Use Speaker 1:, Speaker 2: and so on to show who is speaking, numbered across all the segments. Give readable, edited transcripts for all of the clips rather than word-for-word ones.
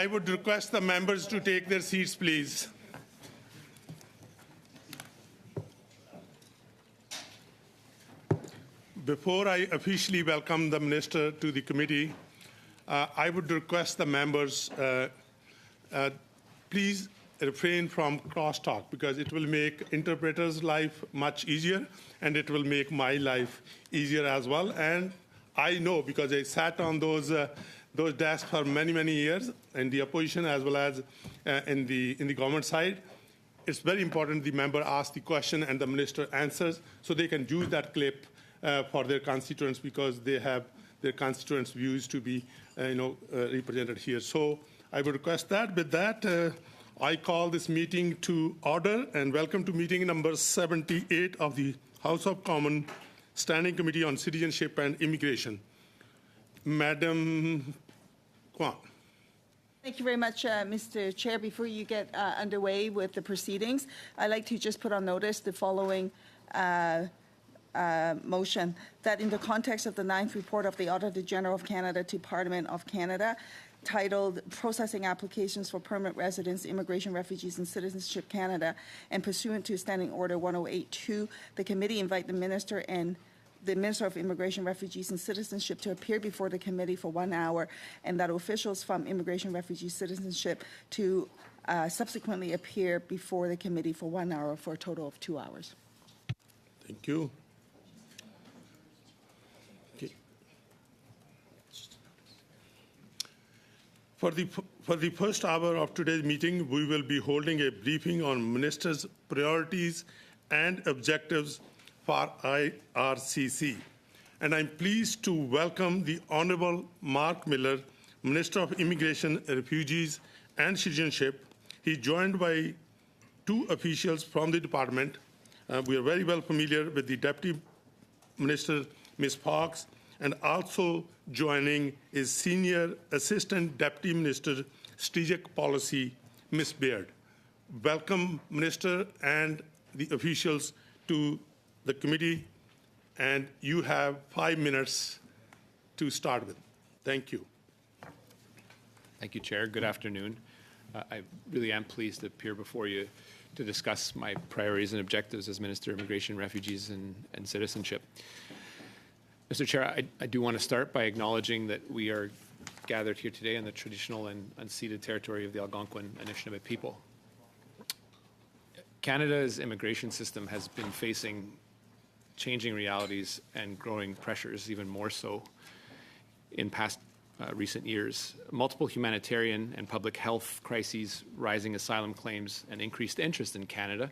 Speaker 1: I would request the members to take their seats, please. Before I officially welcome the Minister to the committee, I would request the members, please refrain from crosstalk because it will make interpreters' life much easier and it will make my life easier as well. And I know because I sat on those desks for many, many years in the opposition as well as in the government side. It's very important the member asks the question and the minister answers so they can use that clip for their constituents because they have their constituents' views to be represented here. So I would request that. With that, I call this meeting to order and welcome to meeting number 78 of the House of Commons Standing Committee on Citizenship and Immigration. Madam Kwan.
Speaker 2: Thank you very much, Mr. Chair. Before you get underway with the proceedings, I'd like to just put on notice the following motion, that in the context of the 9th report of the Auditor General of Canada to Parliament of Canada, titled Processing Applications for Permanent Residence, Immigration, Refugees and Citizenship Canada, and pursuant to Standing Order 1082, the committee invite the Minister and the Minister of Immigration, Refugees and Citizenship to appear before the committee for 1 hour, and that officials from Immigration, Refugees, Citizenship to subsequently appear before the committee for 1 hour for a total of 2 hours.
Speaker 1: Thank you. For the first hour of today's meeting, we will be holding a briefing on Minister's priorities and objectives for IRCC. And I'm pleased to welcome the Honorable Mark Miller, Minister of Immigration, Refugees and Citizenship. He's joined by 2 officials from the department. We are very well familiar with the Deputy Minister, Ms. Fox, and also joining is Senior Assistant Deputy Minister, Strategic Policy, Ms. Baird. Welcome, Minister, and the officials to the committee, and you have 5 minutes to start with. Thank you.
Speaker 3: Thank you, Chair. Good afternoon. I really am pleased to appear before you to discuss my priorities and objectives as Minister of Immigration, Refugees and Citizenship. Mr. Chair, I do want to start by acknowledging that we are gathered here today on the traditional and unceded territory of the Algonquin Anishinaabe people. Canada's immigration system has been facing changing realities and growing pressures, even more so in past recent years. Multiple humanitarian and public health crises, rising asylum claims, and increased interest in Canada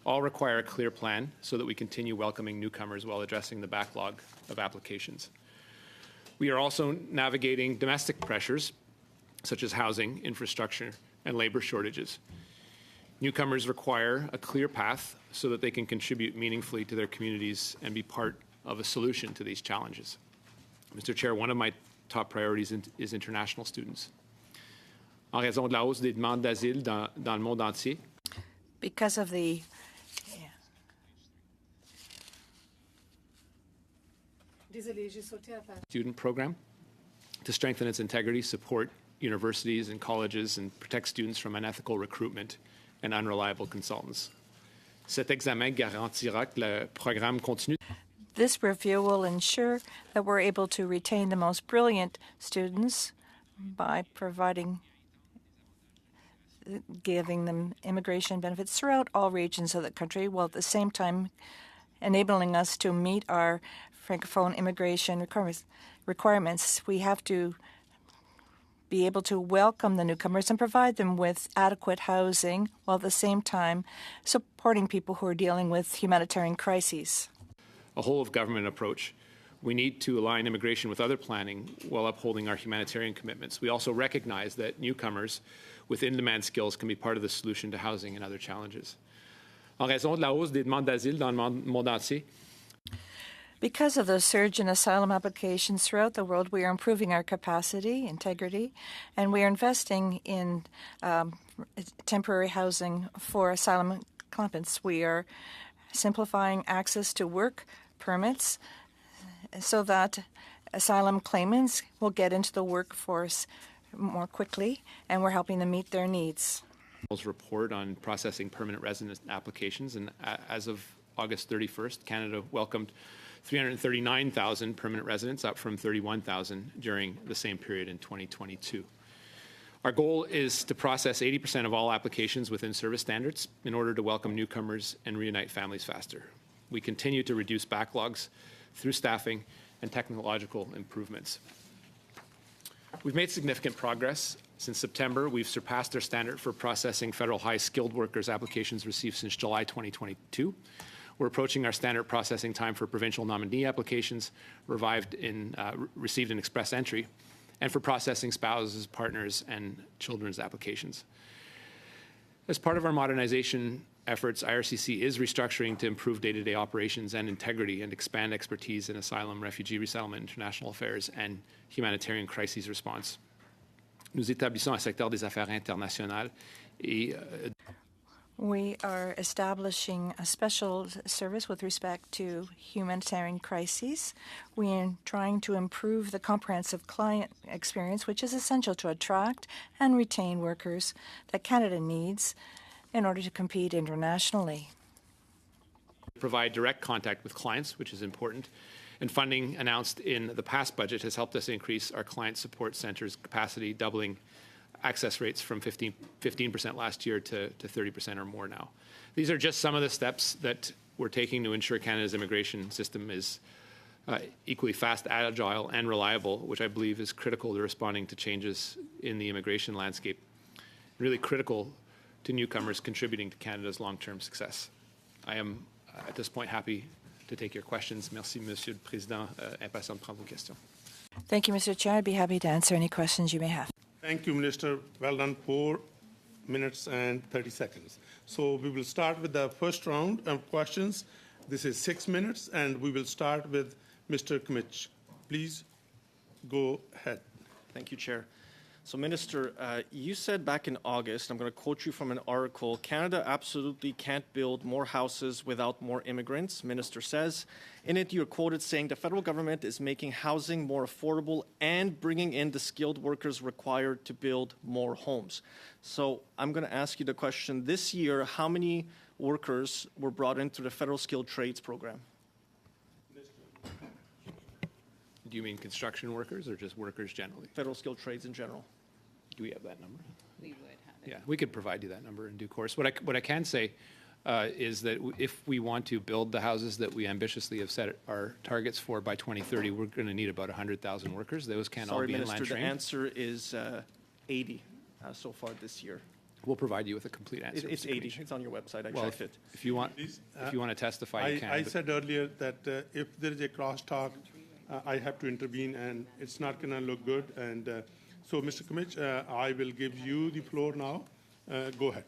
Speaker 3: all require a clear plan so that we continue welcoming newcomers while addressing the backlog of applications. We are also navigating domestic pressures, such as housing, infrastructure, and labor shortages. Newcomers require a clear path so that they can contribute meaningfully to their communities and be part of a solution to these challenges. Mr. Chair, one of my top priorities is international students. En raison de la hausse des demandes d'asile dans le monde entier,
Speaker 4: because of the
Speaker 3: student program to strengthen its integrity, support universities and colleges, and protect students from unethical recruitment and unreliable consultants. Cet examen garantira que le programme continue.
Speaker 4: This review will ensure that we're able to retain the most brilliant students by giving them immigration benefits throughout all regions of the country, while at the same time enabling us to meet our Francophone immigration requirements. We have to be able to welcome the newcomers and provide them with adequate housing, while at the same time supporting people who are dealing with humanitarian crises.
Speaker 3: A whole-of-government approach. We need to align immigration with other planning while upholding our humanitarian commitments. We also recognize that newcomers with in-demand skills can be part of the solution to housing and other challenges. En raison de la hausse des demandes d'asile dans le monde entier,
Speaker 4: because of the surge in asylum applications throughout the world, we are improving our capacity, integrity, and we are investing in temporary housing for asylum claimants. We are simplifying access to work permits so that asylum claimants will get into the workforce more quickly, and we're helping them meet their needs.
Speaker 3: Report on processing permanent resident applications, and as of August 31st, Canada welcomed 339,000 permanent residents, up from 31,000 during the same period in 2022. Our goal is to process 80% of all applications within service standards in order to welcome newcomers and reunite families faster. We continue to reduce backlogs through staffing and technological improvements. We've made significant progress. Since September, we've surpassed our standard for processing federal high-skilled workers applications received since July 2022. We're approaching our standard processing time for provincial nominee applications received in express entry, and for processing spouses, partners, and children's applications. As part of our modernization efforts, IRCC is restructuring to improve day-to-day operations and integrity and expand expertise in asylum, refugee resettlement, international affairs, and humanitarian crises response. Nous établissons un secteur des affaires internationales et
Speaker 4: We are establishing a special service with respect to humanitarian crises. We are trying to improve the comprehensive client experience, which is essential to attract and retain workers that Canada needs in order to compete internationally.
Speaker 3: Provide direct contact with clients, which is important. And funding announced in the past budget has helped us increase our client support center's capacity, doubling access rates from 15% last year to 30% or more now. These are just some of the steps that we're taking to ensure Canada's immigration system is equally fast, agile, and reliable, which I believe is critical to responding to changes in the immigration landscape, really critical to newcomers contributing to Canada's long-term success. I am, at this point, happy to take your questions. Merci, Monsieur le Président. Impatient de prendre vos questions.
Speaker 4: Thank you, Mr. Chair. I'd be happy to answer any questions you may have.
Speaker 1: Thank you, Minister. Well done. 4 minutes and 30 seconds. So we will start with the first round of questions. This is 6 minutes, and we will start with Mr. Kmitch. Please go ahead.
Speaker 5: Thank you, Chair. So, Minister, you said back in August, I'm going to quote you from an article, Canada absolutely can't build more houses without more immigrants, Minister says. In it, you're quoted saying the federal government is making housing more affordable and bringing in the skilled workers required to build more homes. So I'm going to ask you the question, this year, how many workers were brought into the federal skilled trades program?
Speaker 3: Do you mean construction workers or just workers generally?
Speaker 5: Federal skilled trades in general.
Speaker 3: Do we have that number?
Speaker 6: We would have it.
Speaker 3: Yeah, we could provide you that number in due course. What I can say is that if we want to build the houses that we ambitiously have set our targets for by 2030, we're going to need about 100,000 workers. Those can't all be
Speaker 5: Minister,
Speaker 3: inland trained.
Speaker 5: the answer is 80 so far this year.
Speaker 3: We'll provide you with a complete answer.
Speaker 5: It's
Speaker 3: Mr.
Speaker 5: 80.
Speaker 3: Kmitch.
Speaker 5: It's on your website. I
Speaker 3: Well,
Speaker 5: checked it.
Speaker 3: if you want,
Speaker 1: Please,
Speaker 3: if you want to testify, you can.
Speaker 1: I
Speaker 3: but-
Speaker 1: said earlier that if there is a crosstalk, I have to intervene, and it's not going to look good. And so, Mr. Kmitch, I will give you the floor now. Go ahead.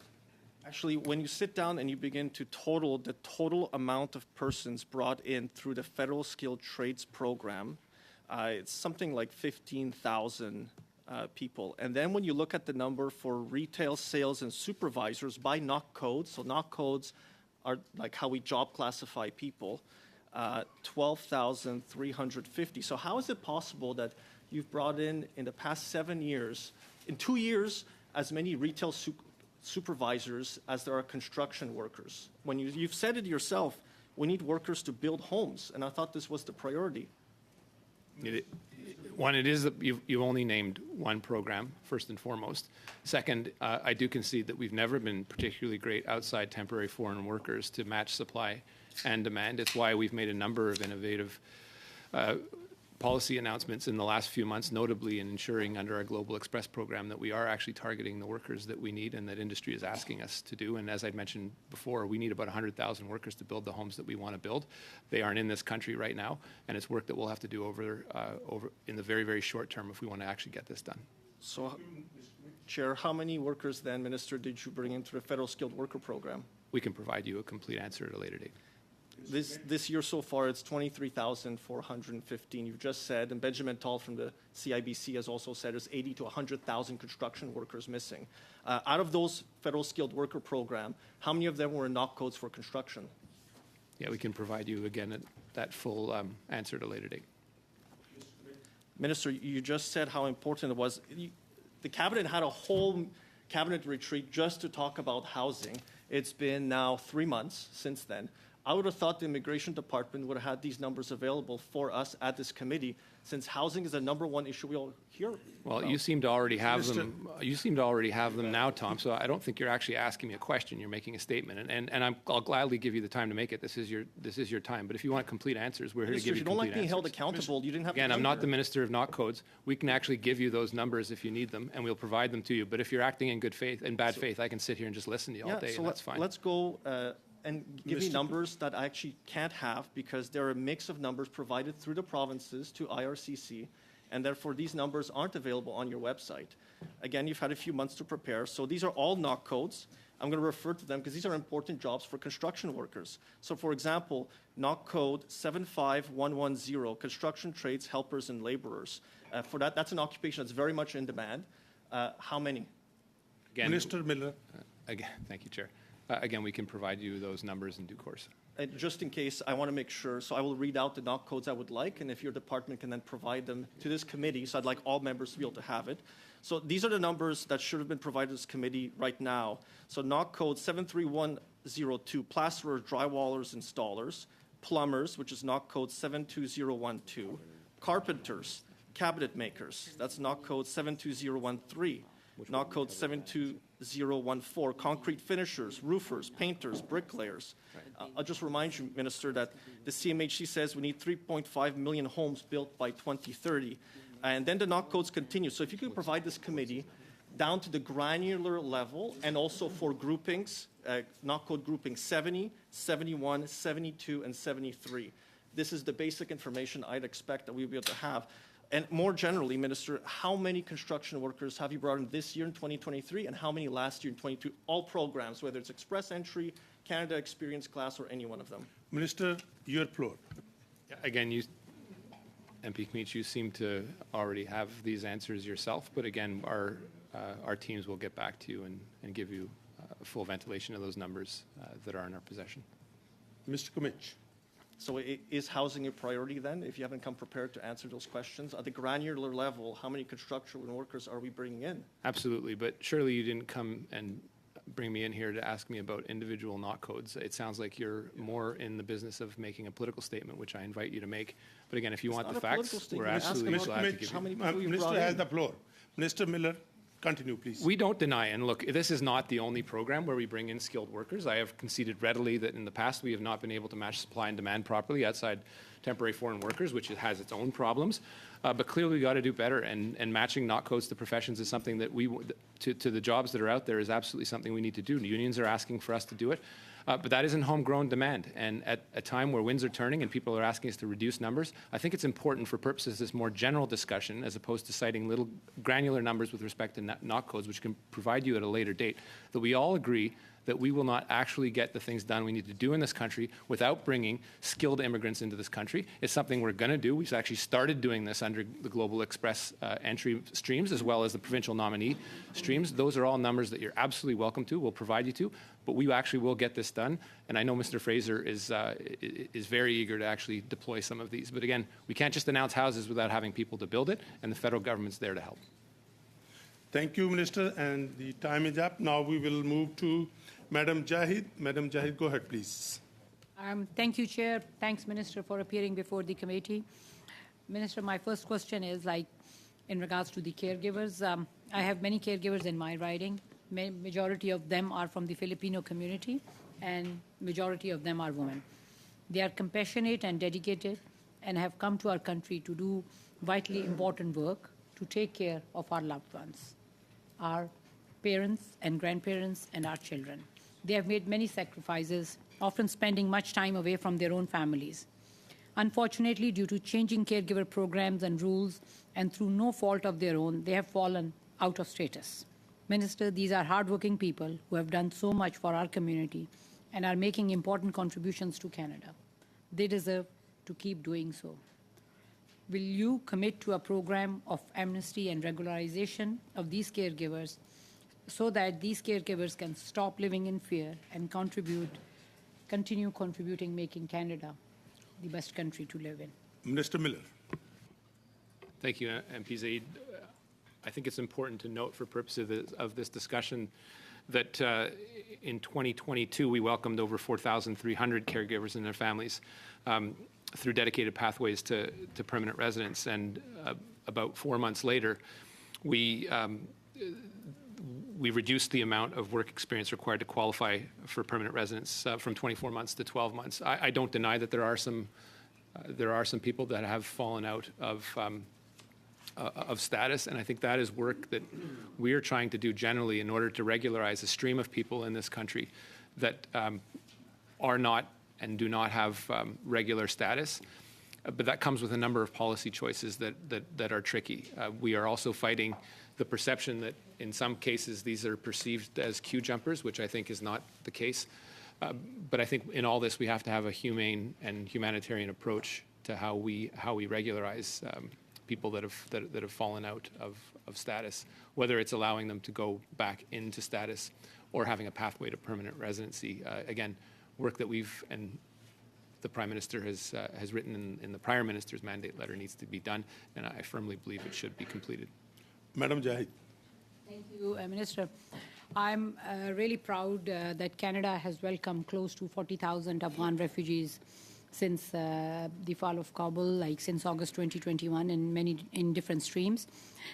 Speaker 5: Actually, when you sit down and you begin to total the total amount of persons brought in through the Federal Skilled Trades Program, it's something like 15,000 people. And then when you look at the number for retail sales and supervisors by knock codes, so knock codes are like how we job classify people, 12,350. So how is it possible that you've brought in the past 7 years, in 2 years, as many retail supervisors as there are construction workers? When you've said it yourself, we need workers to build homes, and I thought this was the priority.
Speaker 3: One, it is that you've only named one program, first and foremost. Second, I do concede that we've never been particularly great outside temporary foreign workers to match supply and demand. It's why we've made a number of innovative policy announcements in the last few months, notably in ensuring under our Global Express program that we are actually targeting the workers that we need and that industry is asking us to do. And as I mentioned before, we need about 100,000 workers to build the homes that we want to build. They aren't in this country right now, and it's work that we'll have to do over in the very, very short term if we want to actually get this done.
Speaker 5: So, Chair, how many workers then, Minister, did you bring into the Federal Skilled Worker Program?
Speaker 3: We can provide you a complete answer at a later date.
Speaker 5: This year so far, it's 23,415. You've just said, and Benjamin Tall from the CIBC has also said there's 80 to 100,000 construction workers missing. Out of those Federal Skilled Worker Program, how many of them were in knock codes for construction?
Speaker 3: Yeah, we can provide you, again, that full answer at a later date.
Speaker 5: Minister, you just said how important it was. the cabinet had a whole cabinet retreat just to talk about housing. It's been now 3 months since then. I would have thought the Immigration Department would have had these numbers available for us at this committee, since housing is the #1 issue we all hear.
Speaker 3: Well, you seem to already have them. You seem to already have them now, Tom. So I don't think you're actually asking me a question. You're making a statement, and I'll gladly give you the time to make it. This is your time. But if you want complete answers, we're here to
Speaker 5: Minister,
Speaker 3: give
Speaker 5: if
Speaker 3: you
Speaker 5: you don't
Speaker 3: complete
Speaker 5: like being held
Speaker 3: answers.
Speaker 5: accountable, you didn't have to
Speaker 3: Again, I'm
Speaker 5: come
Speaker 3: not the
Speaker 5: here.
Speaker 3: Minister of Not Codes. We can actually give you those numbers if you need them, and we'll provide them to you. But if you're acting in good faith, in bad faith, I can sit here and just listen to you all day,
Speaker 5: so
Speaker 3: and that's fine.
Speaker 5: let's go and give me
Speaker 1: Mr.
Speaker 5: numbers that I actually can't have, because they're a mix of numbers provided through the provinces to IRCC, and therefore these numbers aren't available on your website. Again, you've had a few months to prepare, so these are all NOC codes. I'm going to refer to them because these are important jobs for construction workers. So for example, NOC code 75110, construction trades, helpers, and laborers. For that's an occupation that's very much in demand. How many?
Speaker 3: Again,
Speaker 1: Minister Miller.
Speaker 3: again, thank you, Chair. Again, we can provide you those numbers in due course.
Speaker 5: And just in case, I want to make sure, so I will read out the NOC codes I would like, and if your department can then provide them to this committee, so I'd like all members to be able to have it. So these are the numbers that should have been provided to this committee right now. So NOC code 73102, plasterers, drywallers, installers, plumbers, which is NOC code 72012, carpenters, cabinet makers, that's NOC code 72013, NOC code 72014, concrete finishers, roofers, painters, bricklayers. I'll just remind you, Minister, that the CMHC says we need 3.5 million homes built by 2030. And then the NOC codes continue. So if you could provide this committee down to the granular level, and also for groupings, NOC code grouping 70, 71, 72, and 73. This is the basic information I'd expect that we'll be able to have. And more generally, Minister, how many construction workers have you brought in this year in 2023, and how many last year in 2022? All programs, whether it's Express Entry, Canada Experience Class, or any one of them.
Speaker 1: Minister, your floor.
Speaker 3: Again, MP Kmitsch, you seem to already have these answers yourself, but again, our teams will get back to you and give you a full ventilation of those numbers that are in our possession.
Speaker 1: Mr. Kmitsch.
Speaker 5: So is housing a priority then, if you haven't come prepared to answer those questions? At the granular level, how many construction workers are we bringing in?
Speaker 3: Absolutely, but surely you didn't come and bring me in here to ask me about individual NOC codes. It sounds like you're more in the business of making a political statement, which I invite you to make. But again, if you want
Speaker 5: not
Speaker 3: the
Speaker 5: a political
Speaker 3: facts, we're
Speaker 5: statement. Ask
Speaker 3: absolutely
Speaker 5: about
Speaker 3: glad to
Speaker 5: Kmitsch,
Speaker 3: give
Speaker 5: how
Speaker 3: you.
Speaker 5: many people you
Speaker 1: Minister
Speaker 5: brought
Speaker 1: has
Speaker 5: in?
Speaker 1: the floor. Minister Miller, continue, please.
Speaker 3: We don't deny, and look, this is not the only program where we bring in skilled workers. I have conceded readily that in the past we have not been able to match supply and demand properly outside temporary foreign workers, which has its own problems. But clearly we got to do better, and matching NOC codes to professions is something that to the jobs that are out there is absolutely something we need to do. Unions are asking for us to do it. But that isn't homegrown demand. And at a time where winds are turning and people are asking us to reduce numbers, I think it's important for purposes of this more general discussion, as opposed to citing little granular numbers with respect to NOC codes, which can provide you at a later date, that we all agree that we will not actually get the things done we need to do in this country without bringing skilled immigrants into this country. It's something we're going to do. We've actually started doing this under the Global Express entry streams, as well as the provincial nominee streams. Those are all numbers that you're absolutely welcome to. We'll provide you to, but we actually will get this done. And I know Mr. Fraser is very eager to actually deploy some of these. But again, we can't just announce houses without having people to build it, and the federal government's there to help.
Speaker 1: Thank you, Minister, and the time is up. Now we will move to Madam Jahid. Madam Jahid, go ahead, please.
Speaker 6: Thank you, Chair. Thanks, Minister, for appearing before the committee. Minister, my first question is in regards to the caregivers. I have many caregivers in my riding. Majority of them are from the Filipino community, and majority of them are women. They are compassionate and dedicated, and have come to our country to do vitally important work to take care of our loved ones, our parents and grandparents and our children. They have made many sacrifices, often spending much time away from their own families. Unfortunately, due to changing caregiver programs and rules, and through no fault of their own, they have fallen out of status. Minister, these are hardworking people who have done so much for our community and are making important contributions to Canada. They deserve to keep doing so. Will you commit to a program of amnesty and regularization of these caregivers so that these caregivers can stop living in fear and continue contributing, making Canada the best country to live in?
Speaker 1: Minister Miller.
Speaker 3: Thank you, MP Zaid. I think it's important to note for purposes of this discussion that in 2022, we welcomed over 4,300 caregivers and their families through dedicated pathways to permanent residence. And about 4 months later, we reduced the amount of work experience required to qualify for permanent residence from 24 months to 12 months. I don't deny that there are some people that have fallen out of status, and I think that is work that we are trying to do generally in order to regularize a stream of people in this country that are not and do not have regular status. But that comes with a number of policy choices that are tricky. We are also fighting the perception that in some cases these are perceived as queue jumpers, which I think is not the case. But I think in all this we have to have a humane and humanitarian approach to how we regularize people that have fallen out of status, whether it's allowing them to go back into status or having a pathway to permanent residency. Again, work that we've and the Prime Minister has written in the prior minister's mandate letter needs to be done, and I firmly believe it should be completed.
Speaker 1: Madam Jahid.
Speaker 6: Thank you, Minister. I'm really proud that Canada has welcomed close to 40,000 Afghan refugees since the fall of Kabul, like since August 2021, in different streams.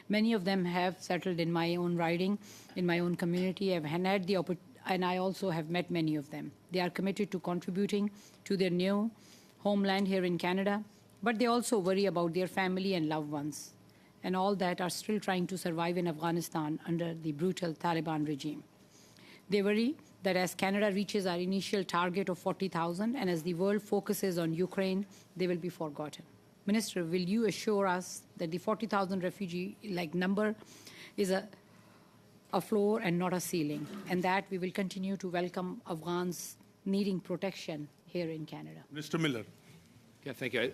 Speaker 6: Many of them have settled in my own riding, in my own community. I've had the opportunity, and I also have met many of them. They are committed to contributing to their new homeland here in Canada, but they also worry about their family and loved ones, and all that are still trying to survive in Afghanistan under the brutal Taliban regime. They worry that as Canada reaches our initial target of 40,000 and as the world focuses on Ukraine, they will be forgotten. Minister, will you assure us that the 40,000 refugee number is a floor and not a ceiling, and that we will continue to welcome Afghans needing protection here in Canada?
Speaker 1: Mr. Miller.
Speaker 3: Yeah, thank you.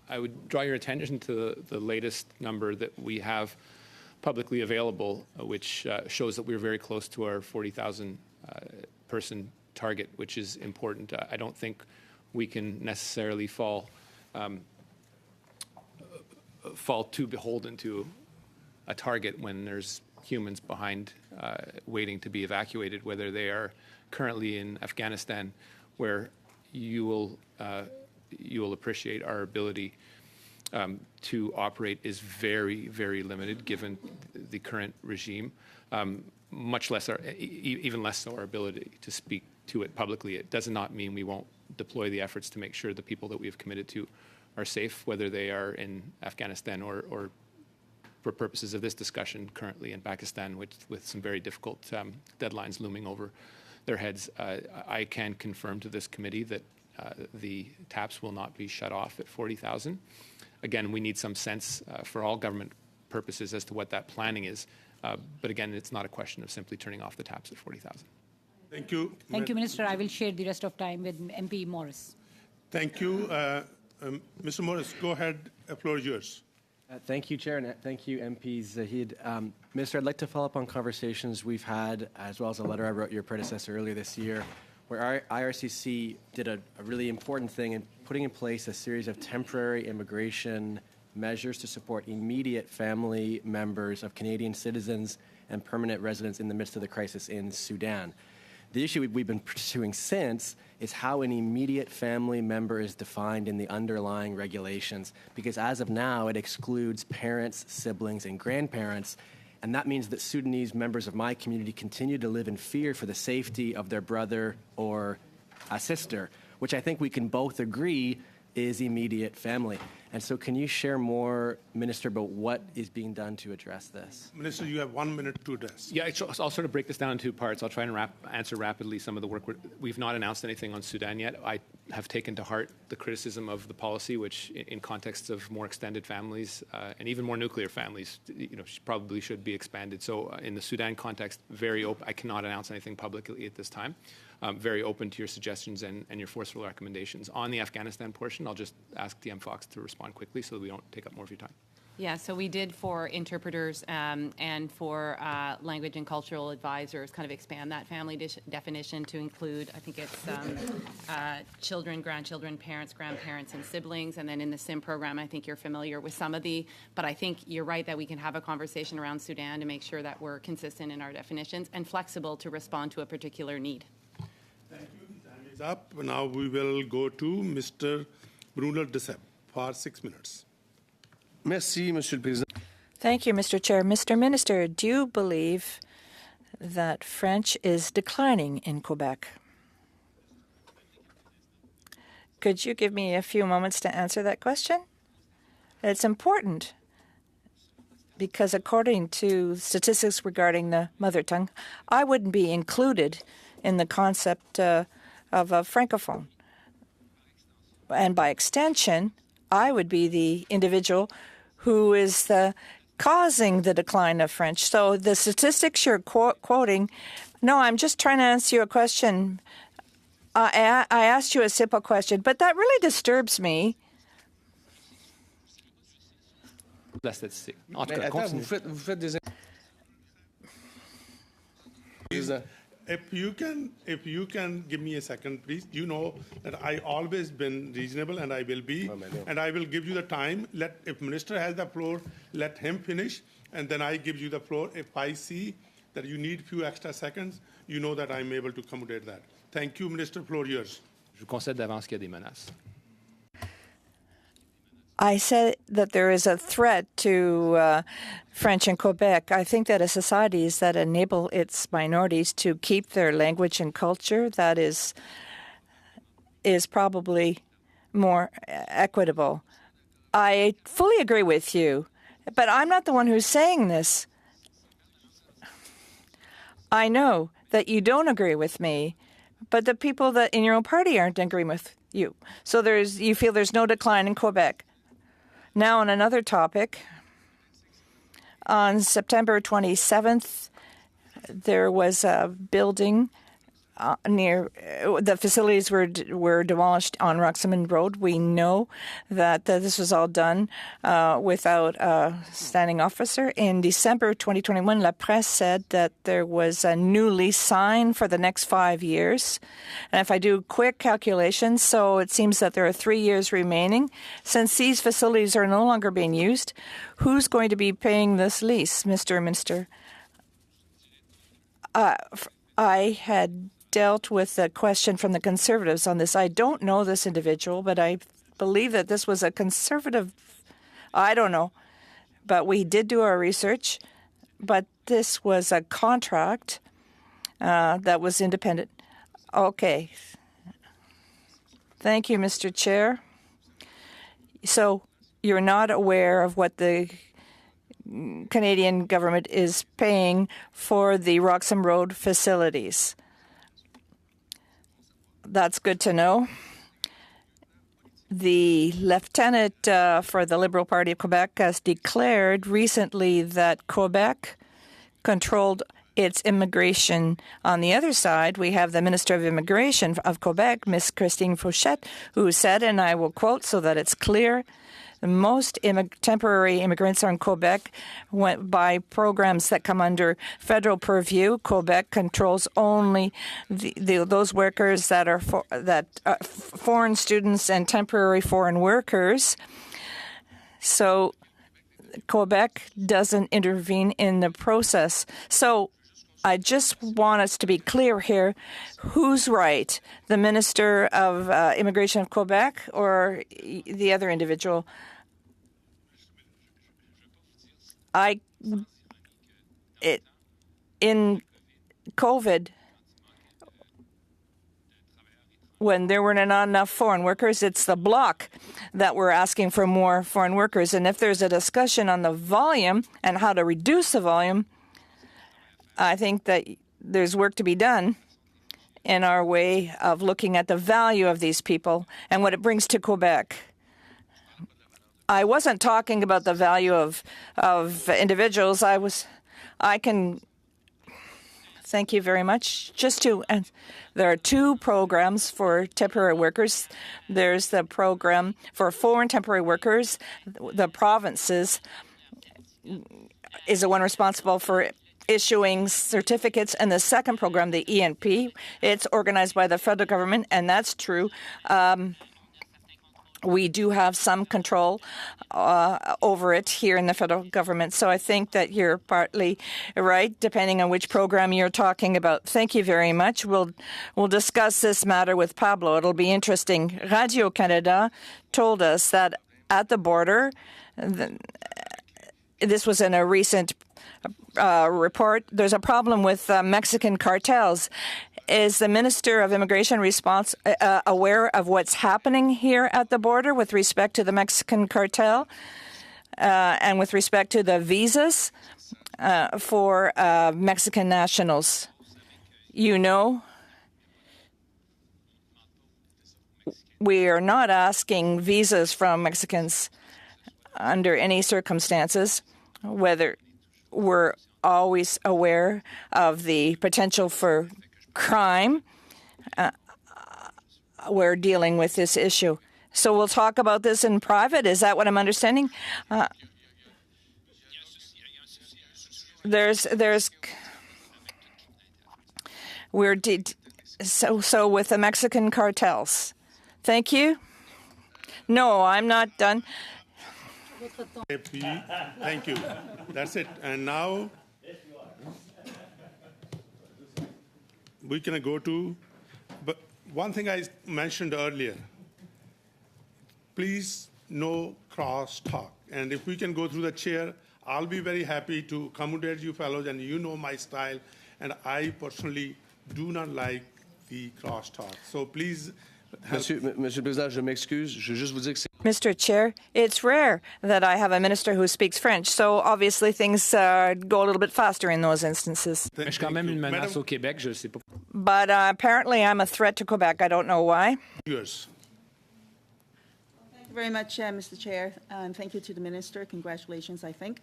Speaker 3: I would draw your attention to the latest number that we have publicly available, which shows that we're very close to our 40,000 person target, which is important. I don't think we can necessarily fall too beholden to a target when there's humans behind waiting to be evacuated, whether they are currently in Afghanistan, where you will appreciate our ability to operate is very, very limited given the current regime. Much less, even less so, our ability to speak to it publicly. It does not mean we won't deploy the efforts to make sure the people that we have committed to are safe, whether they are in Afghanistan or for purposes of this discussion currently in Pakistan, with some very difficult deadlines looming over their heads. I can confirm to this committee that the TAPS will not be shut off at 40,000. Again, we need some sense for all government purposes as to what that planning is. But again, it's not a question of simply turning off the TAPS at 40,000.
Speaker 1: Thank you.
Speaker 6: Thank you, Minister. I will share the rest of time with MP Morris.
Speaker 1: Thank you. Mr. Morris, go ahead. The floor is yours.
Speaker 7: Thank you, Chair, and thank you, MP Zahid. Minister, I'd like to follow up on conversations we've had, as well as a letter I wrote your predecessor earlier this year, where IRCC did a really important thing in putting in place a series of temporary immigration measures to support immediate family members of Canadian citizens and permanent residents in the midst of the crisis in Sudan. The issue we've been pursuing since is how an immediate family member is defined in the underlying regulations, because as of now, it excludes parents, siblings, and grandparents, and that means that Sudanese members of my community continue to live in fear for the safety of their brother or a sister, which I think we can both agree is immediate family. And so can you share more, Minister, about what is being done to address this?
Speaker 1: Minister, you have 1 minute to address.
Speaker 3: Yeah, I'll sort of break this down in two parts. I'll try and answer rapidly some of the work. We've not announced anything on Sudan yet. I have taken to heart the criticism of the policy, which in contexts of more extended families and even more nuclear families, probably should be expanded. So in the Sudan context, very open. I cannot announce anything publicly at this time. Very open to your suggestions and your forceful recommendations. On the Afghanistan portion, I'll just ask DM Fox to respond quickly so that we don't take up more of your time.
Speaker 8: Yeah, so we did for interpreters and for language and cultural advisors kind of expand that family definition to include, I think it's children, grandchildren, parents, grandparents, and siblings. And then in the SIM program, I think you're familiar with some of but I think you're right that we can have a conversation around Sudan to make sure that we're consistent in our definitions and flexible to respond to a particular need.
Speaker 1: Thank you. Time is up. Now we will go to Mr. Bruno Decep for 6 minutes.
Speaker 9: Merci, Monsieur le Président.
Speaker 4: Thank you, Mr. Chair. Mr. Minister, do you believe that French is declining in Quebec? Could you give me a few moments to answer that question? It's important because according to statistics regarding the mother tongue, I wouldn't be included in the concept of a francophone. And by extension, I would be the individual who is causing the decline of French. So the statistics you're quoting, no, I'm just trying to answer you a question. I asked you a simple question, but that really disturbs me.
Speaker 3: La statistique. En tout
Speaker 9: Mais
Speaker 3: cas,
Speaker 9: attends,
Speaker 3: continue.
Speaker 9: vous faites des... Président.
Speaker 1: If you can give me a second, please. You know that I always been reasonable, and I will be, and I will give you the time. If minister has the floor, let him finish, and then I give you the floor. If I see that you need few extra seconds, you know that I'm able to accommodate that. Thank you, Minister. Floor yours.
Speaker 3: Je vous concède d'avance qu'il y a des menaces.
Speaker 4: I said that there is a threat to French in Quebec. I think that a societies that enable its minorities to keep their language and culture, that is probably more equitable. I fully agree with you, but I'm not the one who's saying this. I know that you don't agree with me, but the people that in your own party aren't agreeing with you. So you feel there's no decline in Quebec. Now, on another topic, on September 27th, there was a building near the facilities were demolished on Roxham Road. We know that this was all done without a standing officer. In December 2021, La Presse said that there was a new lease signed for the next 5 years. And if I do quick calculations, so it seems that there are 3 years remaining. Since these facilities are no longer being used, who's going to be paying this lease, Mr. Minister? I had dealt with a question from the Conservatives on this. I don't know this individual, but I believe that this was a Conservative. I don't know. But we did do our research. But this was a contract that was independent. Okay. Thank you, Mr. Chair. So you're not aware of what the Canadian government is paying for the Roxham Road facilities. That's good to know. The lieutenant for the Liberal Party of Quebec has declared recently that Quebec controlled its immigration. On the other side, we have the Minister of Immigration of Quebec, Ms. Christine Fauchette, who said, and I will quote so that it's clear, most temporary immigrants are in Quebec went by programs that come under federal purview. Quebec controls only those workers that are foreign students and temporary foreign workers. So Quebec doesn't intervene in the process. So I just want us to be clear here. Who's right? The Minister of Immigration of Quebec or the other individual? In COVID, when there were not enough foreign workers, it's the Bloc that were asking for more foreign workers. And if there's a discussion on the volume and how to reduce the volume, I think that there's work to be done in our way of looking at the value of these people and what it brings to Quebec. I wasn't talking about the value of individuals. Thank you very much. There are two programs for temporary workers. There's the program for foreign temporary workers. The provinces is the one responsible for issuing certificates, and the second program, the ENP, it's organized by the federal government, and that's true. We do have some control over it here in the federal government. So I think that you're partly right, depending on which program you're talking about. Thank you very much. We'll discuss this matter with Pablo. It'll be interesting. Radio-Canada told us that at the border, this was in a recent report, there's a problem with Mexican cartels. Is the Minister of Immigration aware of what's happening here at the border with respect to the Mexican cartel and with respect to the visas for Mexican nationals? You know, we are not asking visas from Mexicans under any circumstances, whether we're always aware of the potential for crime. We're dealing with this issue. So we'll talk about this in private. Is that what I'm understanding? So with the Mexican cartels. Thank you. No, I'm not done.
Speaker 1: Thank you. That's it. And now we can go to, but one thing I mentioned earlier, please no cross talk. And if we can go through the chair, I'll be very happy to accommodate you fellows, and you know my style, and I personally do not like the cross talk. So please.
Speaker 9: Monsieur le Président, je m'excuse. Je veux juste vous dire que c'est...
Speaker 4: Mr. Chair, it's rare that I have a minister who speaks French, so obviously things go a little bit faster in those instances.
Speaker 3: Je suis quand même une menace au Québec, je sais pas.
Speaker 4: But apparently I'm a threat to Quebec. I don't know why.
Speaker 1: Yours.
Speaker 2: Thank you very much, Mr. Chair, and thank you to the Minister. Congratulations, I think,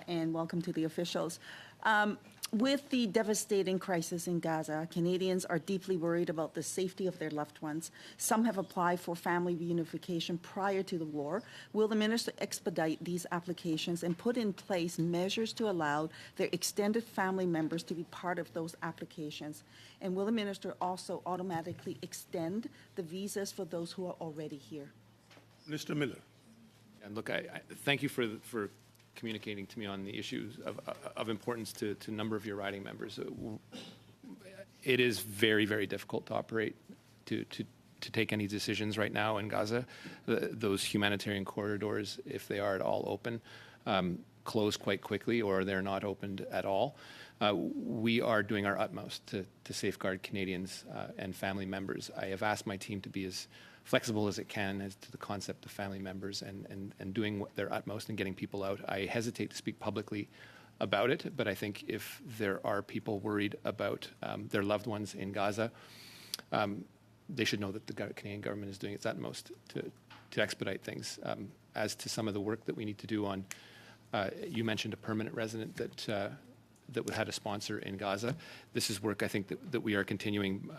Speaker 2: and welcome to the officials. With the devastating crisis in Gaza, Canadians are deeply worried about the safety of their loved ones. Some have applied for family reunification prior to the war. Will the minister expedite these applications and put in place measures to allow their extended family members to be part of those applications? And will the minister also automatically extend the visas for those who are already here?
Speaker 1: Mr. Miller.
Speaker 3: And look, I thank you for communicating to me on the issues of importance to a number of your riding members. It is very, very difficult to operate, to take any decisions right now in Gaza. Those humanitarian corridors, if they are at all open, close quite quickly, or they're not opened at all. We are doing our utmost to safeguard Canadians and family members. I have asked my team to be as flexible as it can as to the concept of family members and doing their utmost and getting people out. I hesitate to speak publicly about it, but I think if there are people worried about their loved ones in Gaza, they should know that the Canadian government is doing its utmost to expedite things. As to some of the work that we need to do on, you mentioned a permanent resident that had a sponsor in Gaza. This is work I think that we are continuing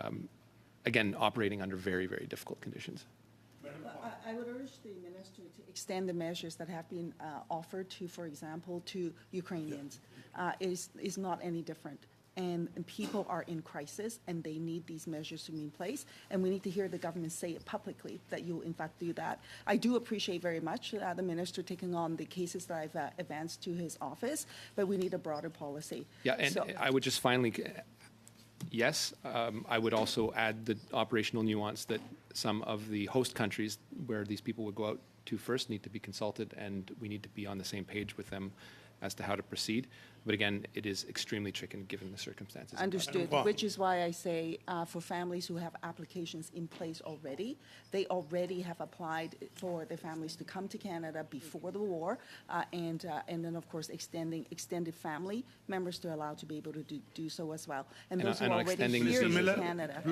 Speaker 3: again, operating under very, very difficult conditions.
Speaker 2: I would urge the minister to extend the measures that have been offered to, for example, to Ukrainians. Is not any different. And people are in crisis, and they need these measures to be in place. And we need to hear the government say it publicly that you'll, in fact, do that. I do appreciate very much the minister taking on the cases that I've advanced to his office, but we need a broader policy.
Speaker 3: Yeah, and so, I would just finally... Yes, I would also add the operational nuance that some of the host countries where these people would go out to first need to be consulted, and we need to be on the same page with them as to how to proceed. But again, it is extremely tricky given the circumstances.
Speaker 2: Understood, which is why I say for families who have applications in place already, they already have applied for their families to come to Canada before the war, and then, of course, extended family members to allow to be able to do so as well. And those who are already here in Canada,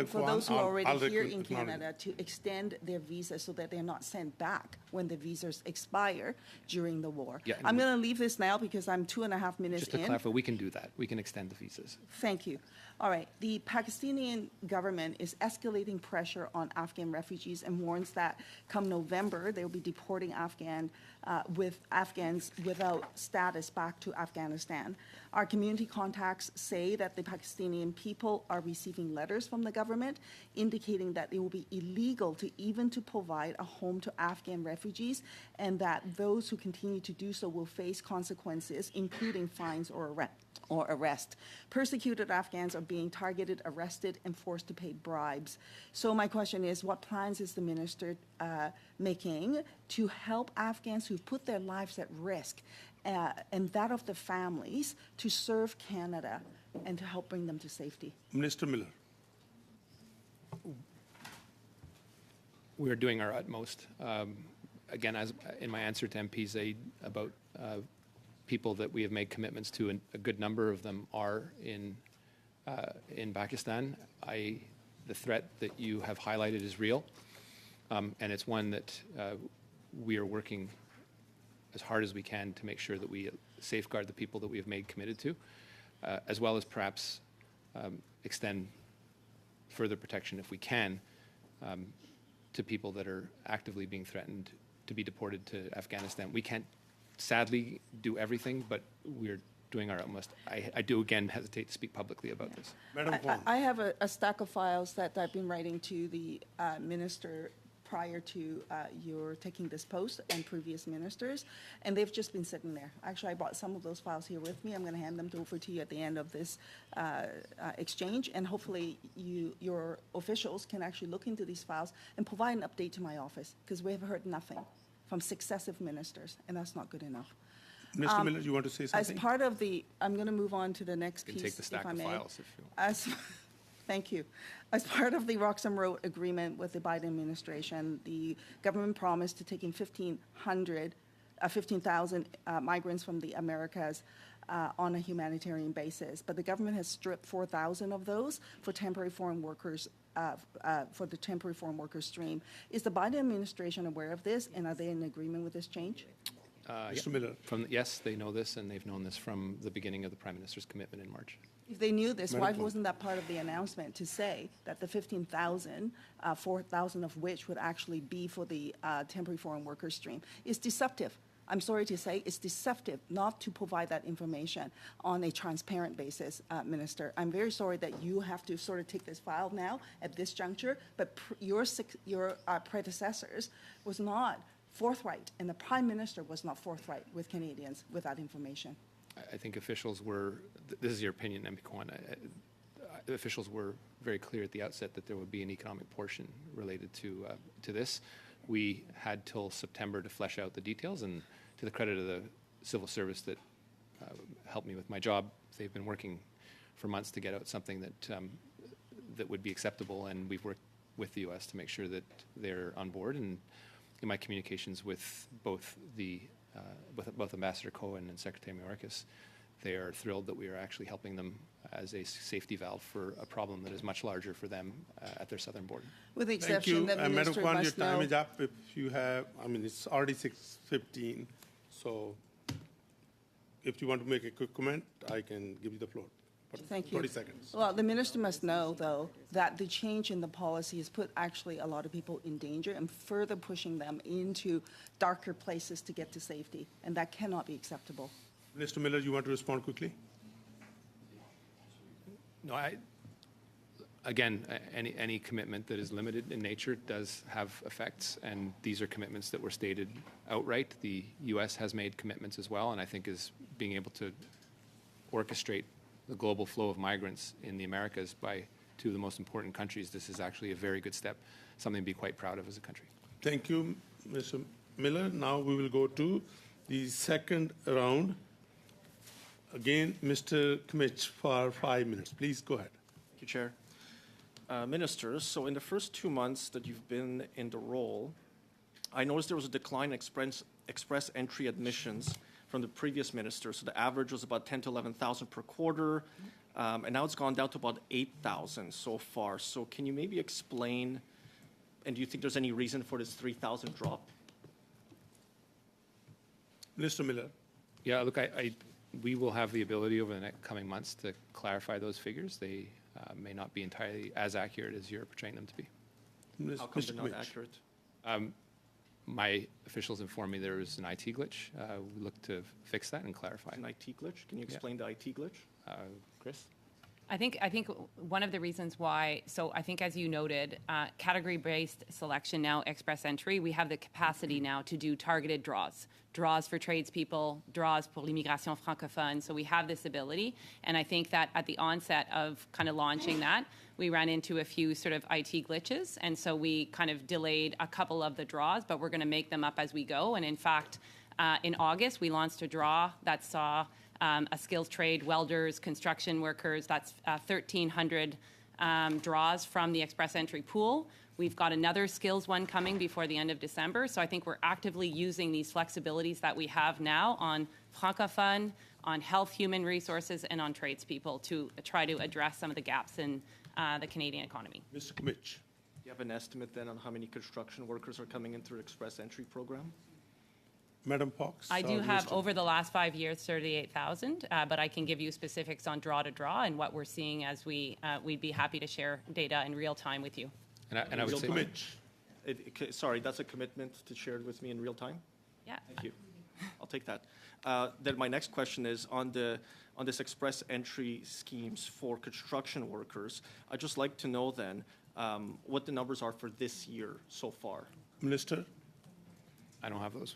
Speaker 2: for those who are already here in Canada, to extend their visa so that they're not sent back when the visas expire during the war.
Speaker 3: Yeah,
Speaker 2: I'm going to leave this now because I'm too 2.5 minutes
Speaker 3: Just to
Speaker 2: in.
Speaker 3: clarify, we can do that. We can extend the visas.
Speaker 2: Thank you. All right. The Pakistani government is escalating pressure on Afghan refugees and warns that come November, they'll be deporting Afghans without status back to Afghanistan. Our community contacts say that the Pakistani people are receiving letters from the government indicating that it will be illegal to even to provide a home to Afghan refugees, and that those who continue to do so will face consequences, including fines or arrest. Persecuted Afghans are being targeted, arrested, and forced to pay bribes. So my question is, what plans is the minister making to help Afghans who've put their lives at risk and that of the families to serve Canada and to help bring them to safety?
Speaker 1: Minister Miller.
Speaker 3: We're doing our utmost. Again, as in my answer to MP Zaid about people that we have made commitments to, and a good number of them are in Pakistan. The threat that you have highlighted is real, and it's one that we are working as hard as we can to make sure that we safeguard the people that we have made committed to, as well as perhaps extend further protection if we can to people that are actively being threatened to be deported to Afghanistan. We can't sadly do everything, but we're doing our utmost. I do again hesitate to speak publicly about this.
Speaker 1: Madam Kwan.
Speaker 2: I have a stack of files that I've been writing to the minister prior to your taking this post and previous ministers, and they've just been sitting there. Actually, I brought some of those files here with me. I'm going to hand them over to you at the end of this exchange, and hopefully your officials can actually look into these files and provide an update to my office, because we have heard nothing from successive ministers, and that's not good enough.
Speaker 1: Mr. Miller, you want to say
Speaker 2: As
Speaker 1: something?
Speaker 2: part of the, I'm going to move on to the next
Speaker 3: You
Speaker 2: piece,
Speaker 3: can take the stack
Speaker 2: if I
Speaker 3: of
Speaker 2: may.
Speaker 3: files if you want.
Speaker 2: Thank you. As part of the Roxham Road agreement with the Biden administration, the government promised to take in 15,000 migrants from the Americas on a humanitarian basis. But the government has stripped 4,000 of those for temporary foreign workers, for the temporary foreign workers stream. Is the Biden administration aware of this, and are they in agreement with this change?
Speaker 1: Mr. Miller.
Speaker 3: Yes, they know this, and they've known this from the beginning of the Prime Minister's commitment in March.
Speaker 2: If they knew this, why
Speaker 1: Madam Clerk.
Speaker 2: wasn't that part of the announcement to say that the 15,000, 4,000 of which would actually be for the temporary foreign workers stream? It's deceptive. I'm sorry to say, it's deceptive not to provide that information on a transparent basis, Minister. I'm very sorry that you have to sort of take this file now at this juncture, but your predecessors was not forthright, and the Prime Minister was not forthright with Canadians with that information.
Speaker 3: I think officials were, this is your opinion, MP Kwan, officials were very clear at the outset that there would be an economic portion related to this. We had till September to flesh out the details, and to the credit of the civil service that helped me with my job, they've been working for months to get out something that would be acceptable, and we've worked with the U.S. to make sure that they're on board. And in my communications with both Ambassador Cohen and Secretary Mayorkas, they are thrilled that we are actually helping them as a safety valve for a problem that is much larger for them at their southern border.
Speaker 2: With the
Speaker 1: Thank
Speaker 2: exception
Speaker 1: you.
Speaker 2: that
Speaker 1: Madam
Speaker 2: Minister
Speaker 1: Kwan, your
Speaker 2: must
Speaker 1: time
Speaker 2: know.
Speaker 1: is up. If you have, it's already 6:15, so if you want to make a quick comment, I can give you the floor. For
Speaker 2: Thank you.
Speaker 1: 30 seconds.
Speaker 2: Well, the minister must know, though, that the change in the policy has put actually a lot of people in danger and further pushing them into darker places to get to safety, and that cannot be acceptable.
Speaker 1: Mr. Miller, you want to respond quickly?
Speaker 3: No, again, any commitment that is limited in nature does have effects, and these are commitments that were stated outright. The U.S. has made commitments as well, and I think is being able to orchestrate the global flow of migrants in the Americas by two of the most important countries. This is actually a very good step, something to be quite proud of as a country.
Speaker 1: Thank you, Mr. Miller. Now we will go to the second round. Again, Mr. Kmitch for 5 minutes. Please go ahead.
Speaker 5: Thank you, Chair. Ministers, so in the first 2 months that you've been in the role, I noticed there was a decline in express entry admissions from the previous minister. So the average was about 10 to 11,000 per quarter, and now it's gone down to about 8,000 so far. So can you maybe explain, and do you think there's any reason for this 3,000 drop?
Speaker 1: Mr. Miller.
Speaker 3: Yeah, look, We will have the ability over the next coming months to clarify those figures. They may not be entirely as accurate as you're portraying them to be.
Speaker 5: How come
Speaker 1: Mr.
Speaker 5: they're not
Speaker 1: Kmitsch.
Speaker 5: accurate?
Speaker 3: My officials informed me there was an IT glitch. We look to fix that and clarify.
Speaker 5: An IT glitch? Can you explain the IT glitch?
Speaker 3: Chris?
Speaker 8: I think one of the reasons why, so I think as you noted, category-based selection now, express entry, we have the capacity now to do targeted draws for tradespeople, draws pour l'immigration francophone. So we have this ability, and I think that at the onset of kind of launching that, we ran into a few sort of IT glitches, and so we kind of delayed a couple of the draws, but we're going to make them up as we go. And in fact, in August, we launched a draw that saw a skills trade, welders, construction workers. That's 1,300 draws from the express entry pool. We've got another skills one coming before the end of December. So I think we're actively using these flexibilities that we have now on francophone, on health, human resources, and on tradespeople to try to address some of the gaps in the Canadian economy.
Speaker 1: Mr. Kmitsch.
Speaker 5: Do you have an estimate then on how many construction workers are coming in through express entry program?
Speaker 1: Madam Fox.
Speaker 8: I do
Speaker 1: or
Speaker 8: have
Speaker 1: Mr.
Speaker 8: over the last 5 years 38,000, but I can give you specifics on draw to draw and what we're seeing as we'd be happy to share data in real time with you.
Speaker 3: And I would say,
Speaker 1: Kmitsch.
Speaker 5: Sorry, that's a commitment to share it with me in real time?
Speaker 8: Yeah.
Speaker 5: Thank you. I'll take that. Then my next question is on this express entry schemes for construction workers. I'd just like to know then what the numbers are for this year so far.
Speaker 1: Minister.
Speaker 3: I don't have those.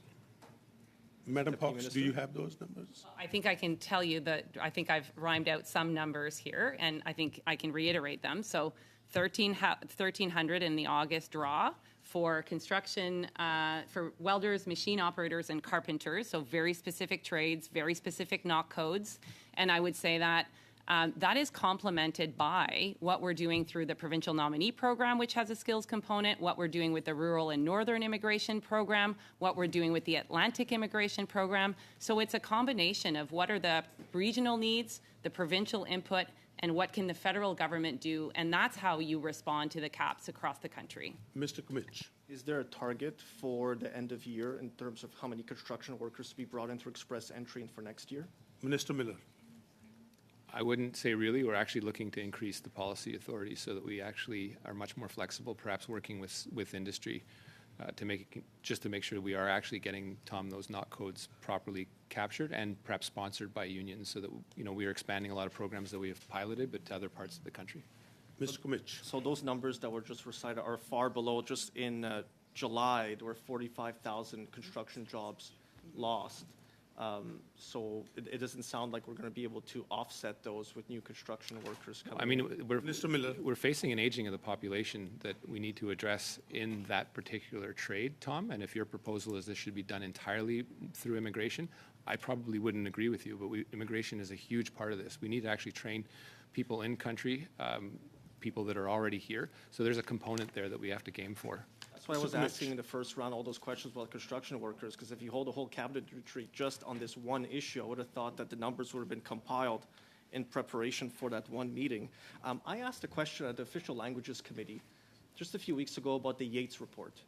Speaker 1: Madam
Speaker 5: Deputy
Speaker 1: Fox, do
Speaker 5: Minister.
Speaker 1: you have those numbers?
Speaker 8: I think I can tell you that I think I've rhymed out some numbers here, and I think I can reiterate them. So 1,300 in the August draw for construction, for welders, machine operators, and carpenters. So very specific trades, very specific knock codes. And I would say that that is complemented by what we're doing through the provincial nominee program, which has a skills component, what we're doing with the rural and northern immigration program, what we're doing with the Atlantic immigration program. So it's a combination of what are the regional needs, the provincial input, and what can the federal government do, and that's how you respond to the caps across the country.
Speaker 1: Mr. Kmitsch.
Speaker 5: Is there a target for the end of year in terms of how many construction workers to be brought in through express entry and for next year?
Speaker 1: Minister Miller.
Speaker 3: I wouldn't say really. We're actually looking to increase the policy authority so that we actually are much more flexible, perhaps working with industry to make sure we are actually getting, Tom, those knock codes properly captured and perhaps sponsored by unions so that we are expanding a lot of programs that we have piloted but to other parts of the country.
Speaker 1: Mr. Kmitsch.
Speaker 5: So those numbers that were just recited are far below. Just in July, there were 45,000 construction jobs lost. So it doesn't sound like we're going to be able to offset those with new construction workers coming.
Speaker 3: I mean,
Speaker 1: Mr. Miller.
Speaker 3: we're facing an aging of the population that we need to address in that particular trade, Tom. And if your proposal is this should be done entirely through immigration, I probably wouldn't agree with you. But immigration is a huge part of this. We need to actually train people in country, people that are already here. So there's a component there that we have to game for.
Speaker 5: That's why I was
Speaker 1: Mr. Kmitsch.
Speaker 5: asking in the first round all those questions about construction workers, because if you hold a whole cabinet retreat just on this one issue, I would have thought that the numbers would have been compiled in preparation for that one meeting. I asked a question at the Official Languages Committee just a few weeks ago about the Yates report.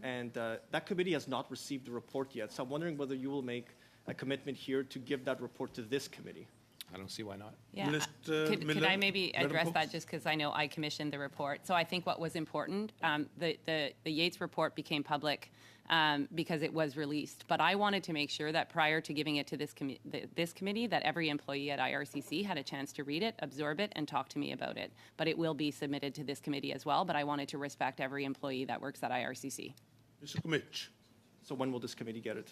Speaker 5: And that committee has not received the report yet. So I'm wondering whether you will make a commitment here to give that report to this committee.
Speaker 3: I don't see why not.
Speaker 8: Yeah.
Speaker 1: Mr.
Speaker 8: Could
Speaker 1: Miller,
Speaker 8: I maybe
Speaker 1: Madam
Speaker 8: address
Speaker 1: Fox?
Speaker 8: that just because I know I commissioned the report? So I think what was important, the Yates report became public because it was released. But I wanted to make sure that prior to giving it to this committee, that every employee at IRCC had a chance to read it, absorb it, and talk to me about it. But it will be submitted to this committee as well. But I wanted to respect every employee that works at IRCC.
Speaker 1: Mr. Kmitsch.
Speaker 5: So when will this committee get it?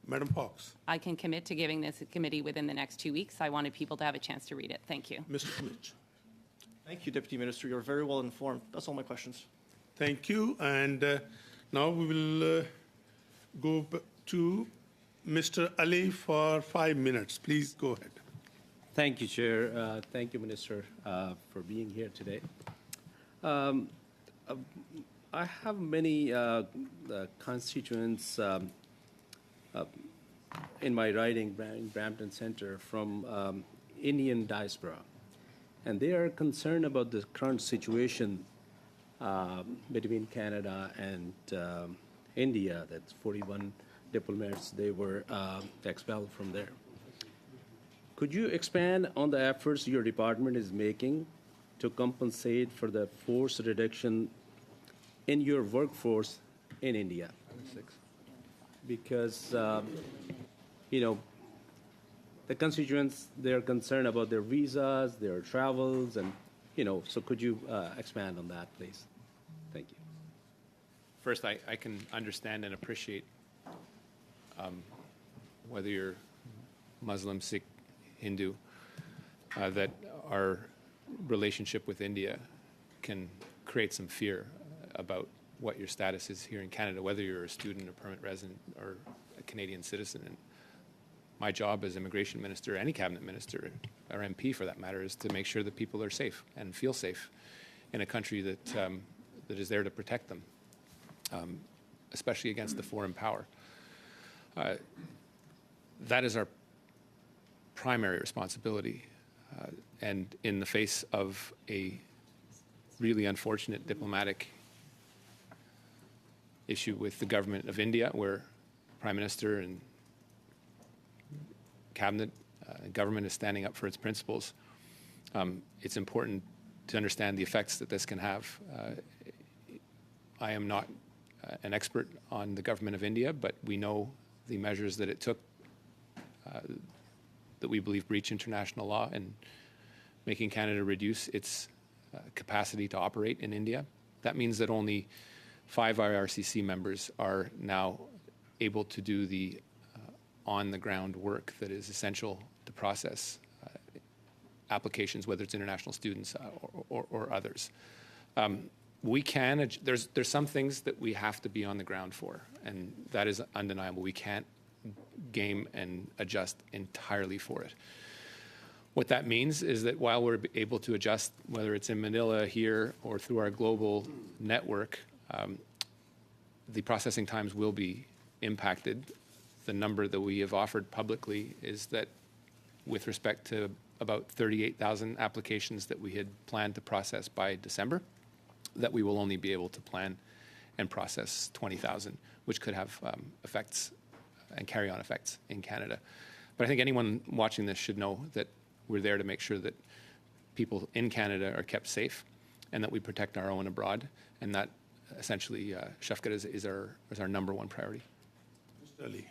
Speaker 1: Madam Fox.
Speaker 8: I can commit to giving this committee within the next 2 weeks. I wanted people to have a chance to read it. Thank you.
Speaker 1: Mr. Kmitsch.
Speaker 5: Thank you, Deputy Minister. You're very well informed. That's all my questions.
Speaker 1: Thank you. And now we will go to Mr. Ali for 5 minutes. Please go ahead.
Speaker 10: Thank you, Chair. Thank you, Minister, for being here today. I have many constituents in my riding, Brampton Center, from Indian diaspora. And they are concerned about the current situation between Canada and India. That's 41 diplomats, they were expelled from there. Could you expand on the efforts your department is making to compensate for the force reduction in your workforce in India? Because, you know, the constituents, they're concerned about their visas, their travels, and, you know, so could you expand on that, please? Thank you.
Speaker 3: First, I can understand and appreciate whether you're Muslim, Sikh, Hindu, that our relationship with India can create some fear about what your status is here in Canada, whether you're a student, a permanent resident, or a Canadian citizen. And my job as immigration minister, any cabinet minister, or MP for that matter, is to make sure that people are safe and feel safe in a country that that is there to protect them, especially against the foreign power. That is our primary responsibility. And in the face of a really unfortunate diplomatic issue with the government of India, where Prime Minister and cabinet government is standing up for its principles, it's important to understand the effects that this can have. I am not an expert on the government of India, but we know the measures that it took that we believe breach international law and making Canada reduce its capacity to operate in India. That means that only 5 IRCC members are now able to do the on-the-ground work that is essential to process applications, whether it's international students or others. We can, there's some things that we have to be on the ground for, and that is undeniable. We can't game and adjust entirely for it. What that means is that while we're able to adjust, whether it's in Manila here or through our global network, the processing times will be impacted. The number that we have offered publicly is that with respect to about 38,000 applications that we had planned to process by December, that we will only be able to plan and process 20,000, which could have effects and carry-on effects in Canada. But I think anyone watching this should know that we're there to make sure that people in Canada are kept safe and that we protect our own abroad, and that essentially, Shafqat, is our number one priority.
Speaker 1: Mr. Ali.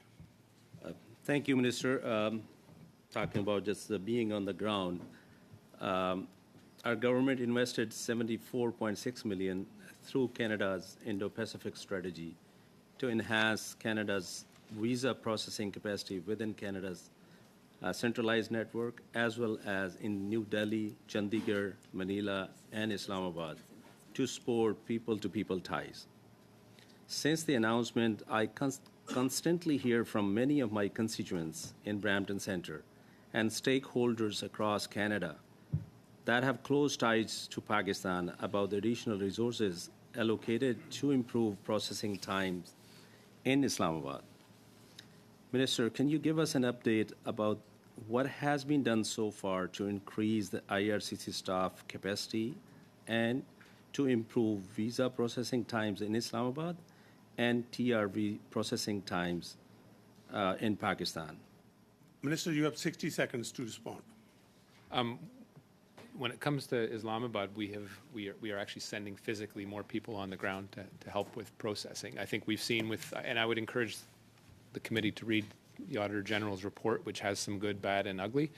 Speaker 10: Thank you, Minister. Talking about just being on the ground, our government invested $74.6 million through Canada's Indo-Pacific strategy to enhance Canada's visa processing capacity within Canada's centralized network, as well as in New Delhi, Chandigarh, Manila, and Islamabad, to support people-to-people ties. Since the announcement, I constantly hear from many of my constituents in Brampton Centre and stakeholders across Canada that have close ties to Pakistan about the additional resources allocated to improve processing times in Islamabad. Minister, can you give us an update about what has been done so far to increase the IRCC staff capacity and to improve visa processing times in Islamabad and TRV processing times in Pakistan?
Speaker 1: Minister, you have 60 seconds to respond.
Speaker 3: When it comes to Islamabad, we are actually sending physically more people on the ground to help with processing. I think we've seen and I would encourage the committee to read the Auditor General's report, which has some good, bad, and ugly.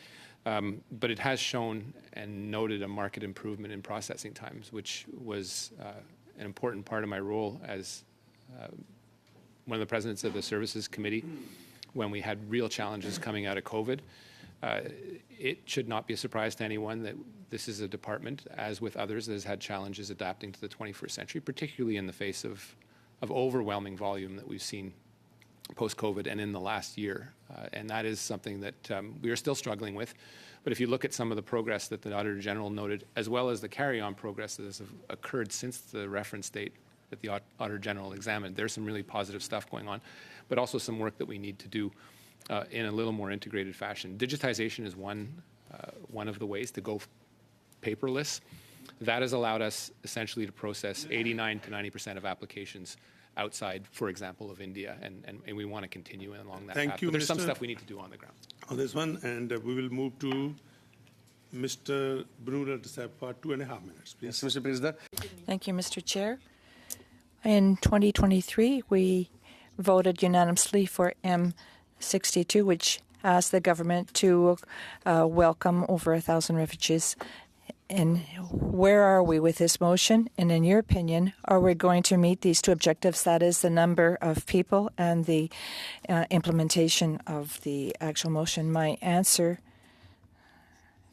Speaker 3: But it has shown and noted a marked improvement in processing times, which was an important part of my role as one of the presidents of the Services Committee when we had real challenges coming out of COVID. It should not be a surprise to anyone that this is a department, as with others, that has had challenges adapting to the 21st century, particularly in the face of overwhelming volume that we've seen post-COVID and in the last year. And that is something that we are still struggling with. But if you look at some of the progress that the Auditor General noted, as well as the carry-on progress that has occurred since the reference date that the Auditor General examined, there's some really positive stuff going on, but also some work that we need to do in a little more integrated fashion. Digitization is one of the ways to go paperless. That has allowed us essentially to process 89 to 90% of applications outside, for example, of India, and we want to continue along that path.
Speaker 1: Thank you,
Speaker 3: But there's some
Speaker 1: Minister.
Speaker 3: stuff we need to do on the ground.
Speaker 1: on this one, and we will move to Mr. Bruno Desab for 2.5 minutes, please.
Speaker 9: Merci, Monsieur le Président.
Speaker 4: Thank you, Mr. Chair. In 2023, we voted unanimously for M62, which asked the government to welcome over 1,000 refugees. And where are we with this motion? And in your opinion, are we going to meet these two objectives? That is the number of people and the implementation of the actual motion. My answer,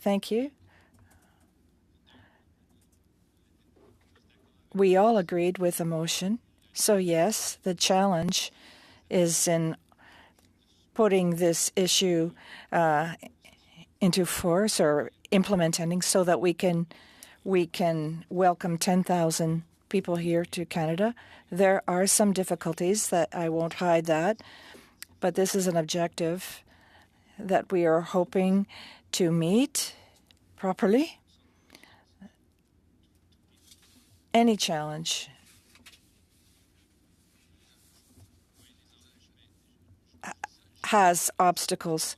Speaker 4: thank you. We all agreed with the motion. So yes, the challenge is in putting this issue into force or implementing so that we can welcome 10,000 people here to Canada. There are some difficulties that I won't hide that, but this is an objective that we are hoping to meet properly. Any challenge has obstacles,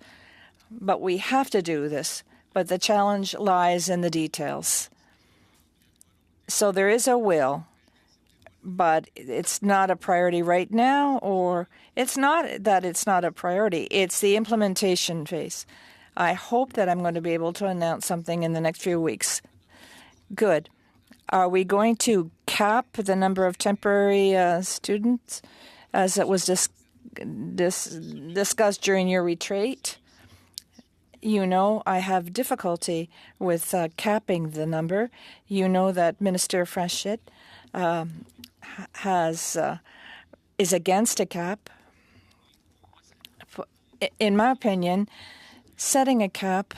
Speaker 4: but we have to do this. But the challenge lies in the details. So there is a will, but it's not a priority right now, or it's not that it's not a priority. It's the implementation phase. I hope that I'm going to be able to announce something in the next few weeks. Good. Are we going to cap the number of temporary students, as it was discussed during your retreat? You know, I have difficulty with capping the number. You know that Minister Frechette is against a cap. In my opinion, setting a cap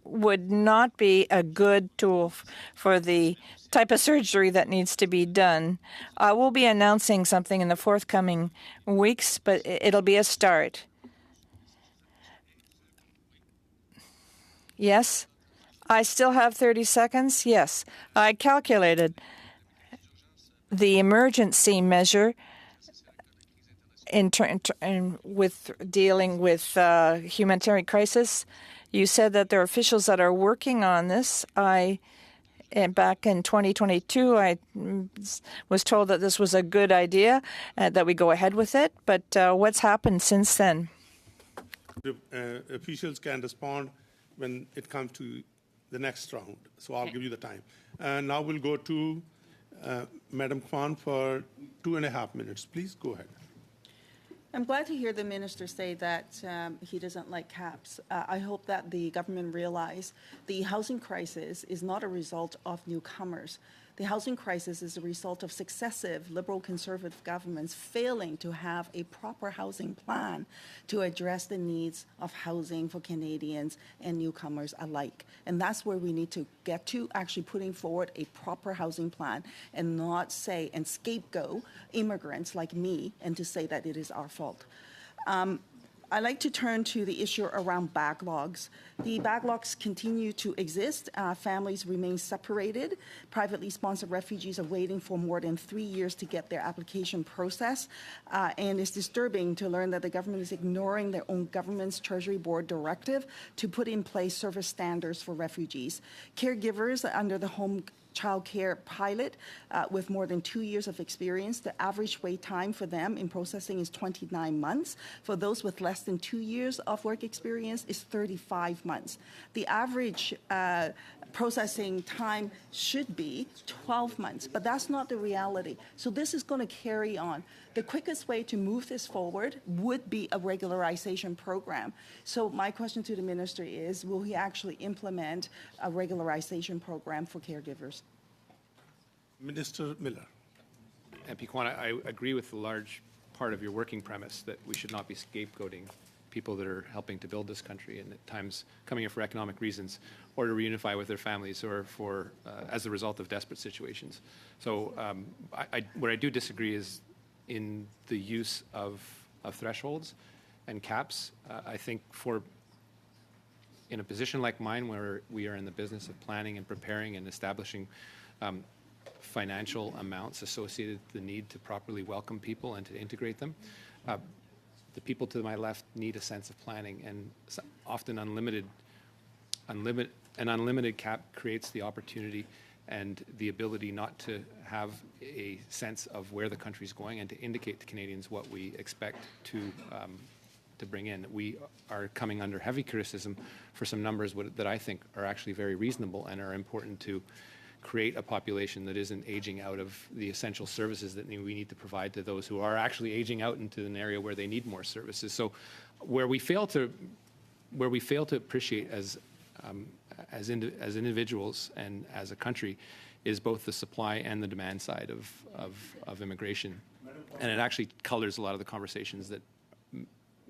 Speaker 4: would not be a good tool for the type of surgery that needs to be done. I will be announcing something in the forthcoming weeks, but it'll be a start. Yes, I still have 30 seconds. Yes, I calculated the emergency measure with dealing with humanitarian crisis. You said that there are officials that are working on this. Back in 2022, I was told that this was a good idea, that we go ahead with it. But what's happened since then?
Speaker 1: Officials can respond when it comes to the next round. So I'll give you the time. And now we'll go to Madam Kwan for 2.5 minutes. Please go ahead.
Speaker 2: I'm glad to hear the minister say that he doesn't like caps. I hope that the government realize the housing crisis is not a result of newcomers. The housing crisis is a result of successive Liberal Conservative governments failing to have a proper housing plan to address the needs of housing for Canadians and newcomers alike. And that's where we need to get to, actually putting forward a proper housing plan and not say and scapegoat immigrants like me and to say that it is our fault. I'd like to turn to the issue around backlogs. The backlogs continue to exist. Families remain separated. Privately sponsored refugees are waiting for more than 3 years to get their application processed. And it's disturbing to learn that the government is ignoring their own government's Treasury Board directive to put in place service standards for refugees. Caregivers under the Home Child Care pilot with more than 2 years of experience. The average wait time for them in processing is 29 months. For those with less than 2 years of work experience is 35 months. The average processing time should be 12 months, but that's not the reality. So this is going to carry on. The quickest way to move this forward would be a regularization program. So my question to the minister is, will he actually implement a regularization program for caregivers?
Speaker 1: Minister Miller.
Speaker 3: MP Kwan, I agree with the large part of your working premise that we should not be scapegoating people that are helping to build this country and at times coming here for economic reasons or to reunify with their families or for as a result of desperate situations. So where I do disagree is in the use of thresholds and caps. I think in a position like mine where we are in the business of planning and preparing and establishing financial amounts associated with the need to properly welcome people and to integrate them, the people to my left need a sense of planning, and often an unlimited cap creates the opportunity and the ability not to have a sense of where the country's going and to indicate to Canadians what we expect to bring in. We are coming under heavy criticism for some numbers that I think are actually very reasonable and are important to create a population that isn't aging out of the essential services that we need to provide to those who are actually aging out into an area where they need more services. So where we fail to appreciate as individuals and as a country is both the supply and the demand side of immigration. And it actually colors a lot of the conversations that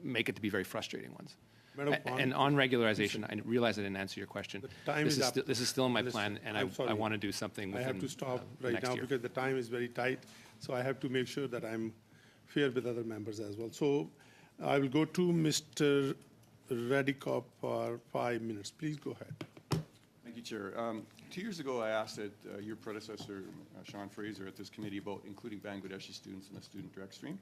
Speaker 3: make it to be very frustrating ones. And on regularization, I realize I didn't answer your question. This is still in my plan, and I want to do something within
Speaker 1: I have to stop right
Speaker 3: next
Speaker 1: now
Speaker 3: year.
Speaker 1: because the time is very tight, so I have to make sure that I'm fair with other members as well. So I will go to Mr. Radikop for 5 minutes. Please go ahead.
Speaker 11: Thank you, Chair. 2 years ago, I asked your predecessor, Sean Fraser, at this committee about including Bangladeshi students in the student direct stream.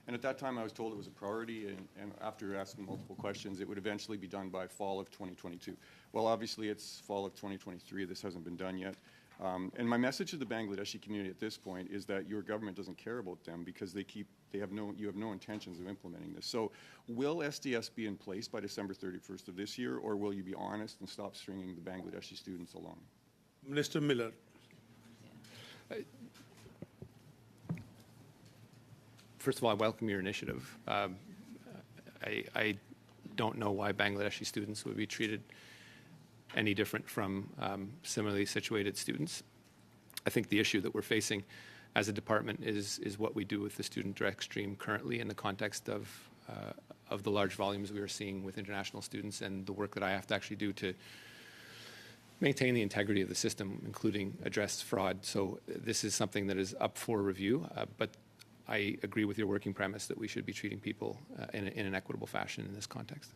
Speaker 11: And at that time, I was told it was a priority, and after asking multiple questions, it would eventually be done by fall of 2022. Well, obviously, it's fall of 2023. This hasn't been done yet. And my message to the Bangladeshi community at this point is that your government doesn't care about them because you have no intentions of implementing this. So will SDS be in place by December 31st of this year, or will you be honest and stop stringing the Bangladeshi students along?
Speaker 1: Minister Miller.
Speaker 3: First of all, I welcome your initiative. I don't know why Bangladeshi students would be treated any different from similarly situated students. I think the issue that we're facing as a department is what we do with the student direct stream currently in the context of the large volumes we are seeing with international students and the work that I have to actually do to maintain the integrity of the system, including address fraud. So this is something that is up for review, but I agree with your working premise that we should be treating people in an equitable fashion in this context.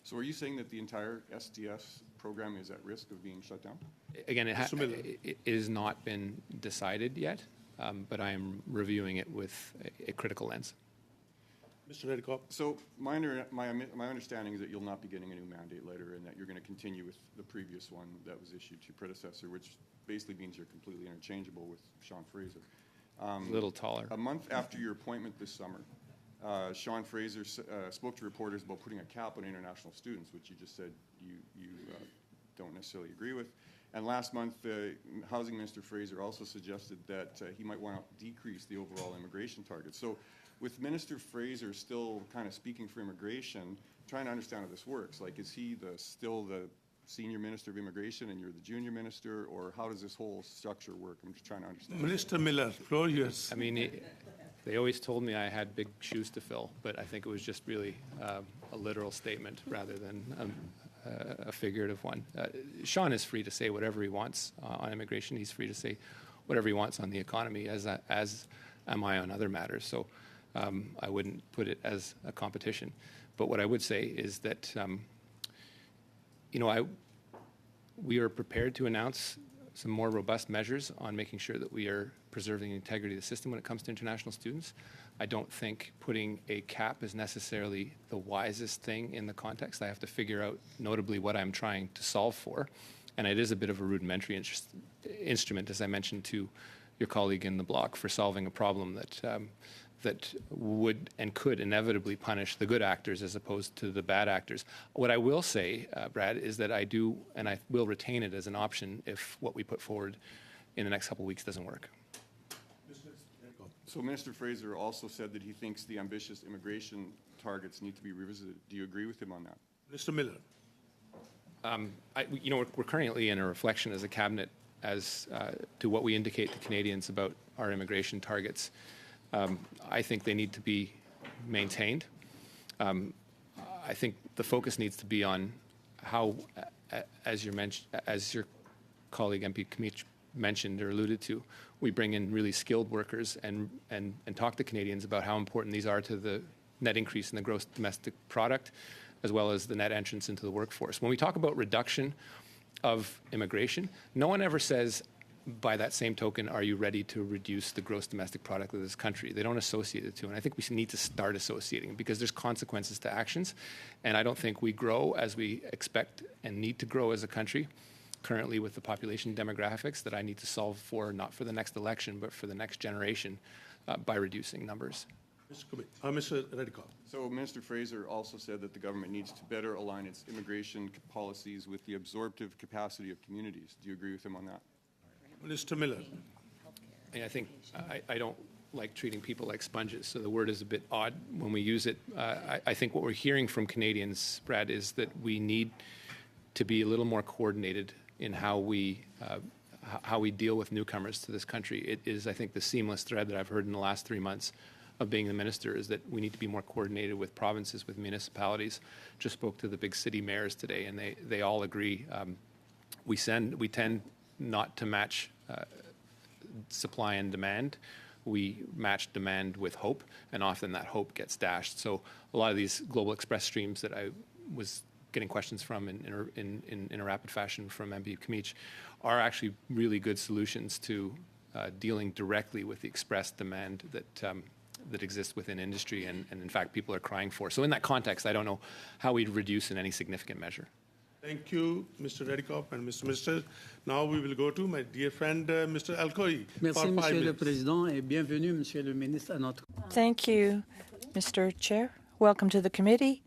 Speaker 11: So are you saying that the entire SDS program is at risk of being shut down?
Speaker 3: Again, it has not been decided yet, but I am reviewing it with a critical lens.
Speaker 1: Mr. Redekop.
Speaker 11: So my understanding is that you'll not be getting a new mandate letter and that you're going to continue with the previous one that was issued to your predecessor, which basically means you're completely interchangeable with Sean Fraser.
Speaker 3: A little taller.
Speaker 11: A month after your appointment this summer, Sean Fraser spoke to reporters about putting a cap on international students, which you just said you don't necessarily agree with. And last month, Housing Minister Fraser also suggested that he might want to decrease the overall immigration target. So with Minister Fraser still kind of speaking for immigration, trying to understand how this works, like is he still the senior minister of immigration and you're the junior minister, or how does this whole structure work? I'm just trying to understand.
Speaker 1: Minister Miller, floor yours.
Speaker 3: I mean, they always told me I had big shoes to fill, but I think it was just really a literal statement rather than a figurative one. Sean is free to say whatever he wants on immigration. He's free to say whatever he wants on the economy, as am I on other matters. So I wouldn't put it as a competition. But what I would say is that we are prepared to announce some more robust measures on making sure that we are preserving the integrity of the system when it comes to international students. I don't think putting a cap is necessarily the wisest thing in the context. I have to figure out notably what I'm trying to solve for. And it is a bit of a rudimentary instrument, as I mentioned to your colleague in the block, for solving a problem that would and could inevitably punish the good actors as opposed to the bad actors. What I will say, Brad, is that I do, and I will retain it as an option if what we put forward in the next couple of weeks doesn't work.
Speaker 11: So Minister Fraser also said that he thinks the ambitious immigration targets need to be revisited. Do you agree with him on that?
Speaker 1: Mr. Miller.
Speaker 3: We're currently in a reflection as a cabinet as to what we indicate to Canadians about our immigration targets. I think they need to be maintained. I think the focus needs to be on how, as your colleague MP Kmich mentioned or alluded to, we bring in really skilled workers and talk to Canadians about how important these are to the net increase in the gross domestic product, as well as the net entrance into the workforce. When we talk about reduction of immigration, no one ever says by that same token, are you ready to reduce the gross domestic product of this country? They don't associate the two. And I think we need to start associating because there's consequences to actions. And I don't think we grow as we expect and need to grow as a country currently with the population demographics that I need to solve for, not for the next election, but for the next generation by reducing numbers.
Speaker 1: Mr. Redekop.
Speaker 11: So Minister Fraser also said that the government needs to better align its immigration policies with the absorptive capacity of communities. Do you agree with him on that?
Speaker 1: Minister Miller.
Speaker 3: And I think I don't like treating people like sponges, so the word is a bit odd when we use it. I think what we're hearing from Canadians, Brad, is that we need to be a little more coordinated in how we deal with newcomers to this country. It is, I think, the seamless thread that I've heard in the last 3 months of being the minister is that we need to be more coordinated with provinces, with municipalities. Just spoke to the big city mayors today, and they all agree. We tend not to match supply and demand. We match demand with hope, and often that hope gets dashed. So a lot of these global express streams that I was getting questions from in a rapid fashion from MP Kamich are actually really good solutions to dealing directly with the express demand that exists within industry and in fact people are crying for. So in that context, I don't know how we'd reduce in any significant measure.
Speaker 1: Thank you, Mr. Redekop and Mr. Minister. Now we will go to my dear friend, Mr. Alcoy.
Speaker 12: Merci, Monsieur le Président, et bienvenue, Monsieur le Ministre, à notre...
Speaker 4: Thank you, Mr. Chair. Welcome to the committee.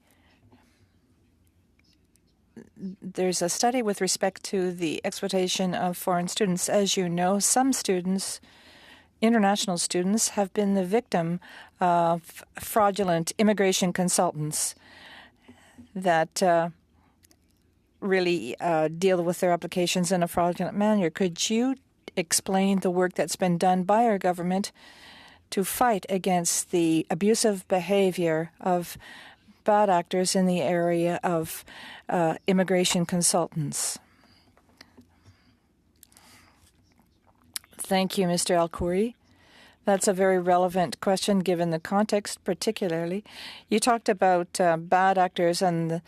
Speaker 4: There's a study with respect to the exploitation of foreign students. As you know, some students, international students, have been the victim of fraudulent immigration consultants that really deal with their applications in a fraudulent manner. Could you explain the work that's been done by our government to fight against the abusive behavior of bad actors in the area of immigration consultants? Thank you, Mr. Alcouri. That's a very relevant question given the context, particularly. You talked about bad actors and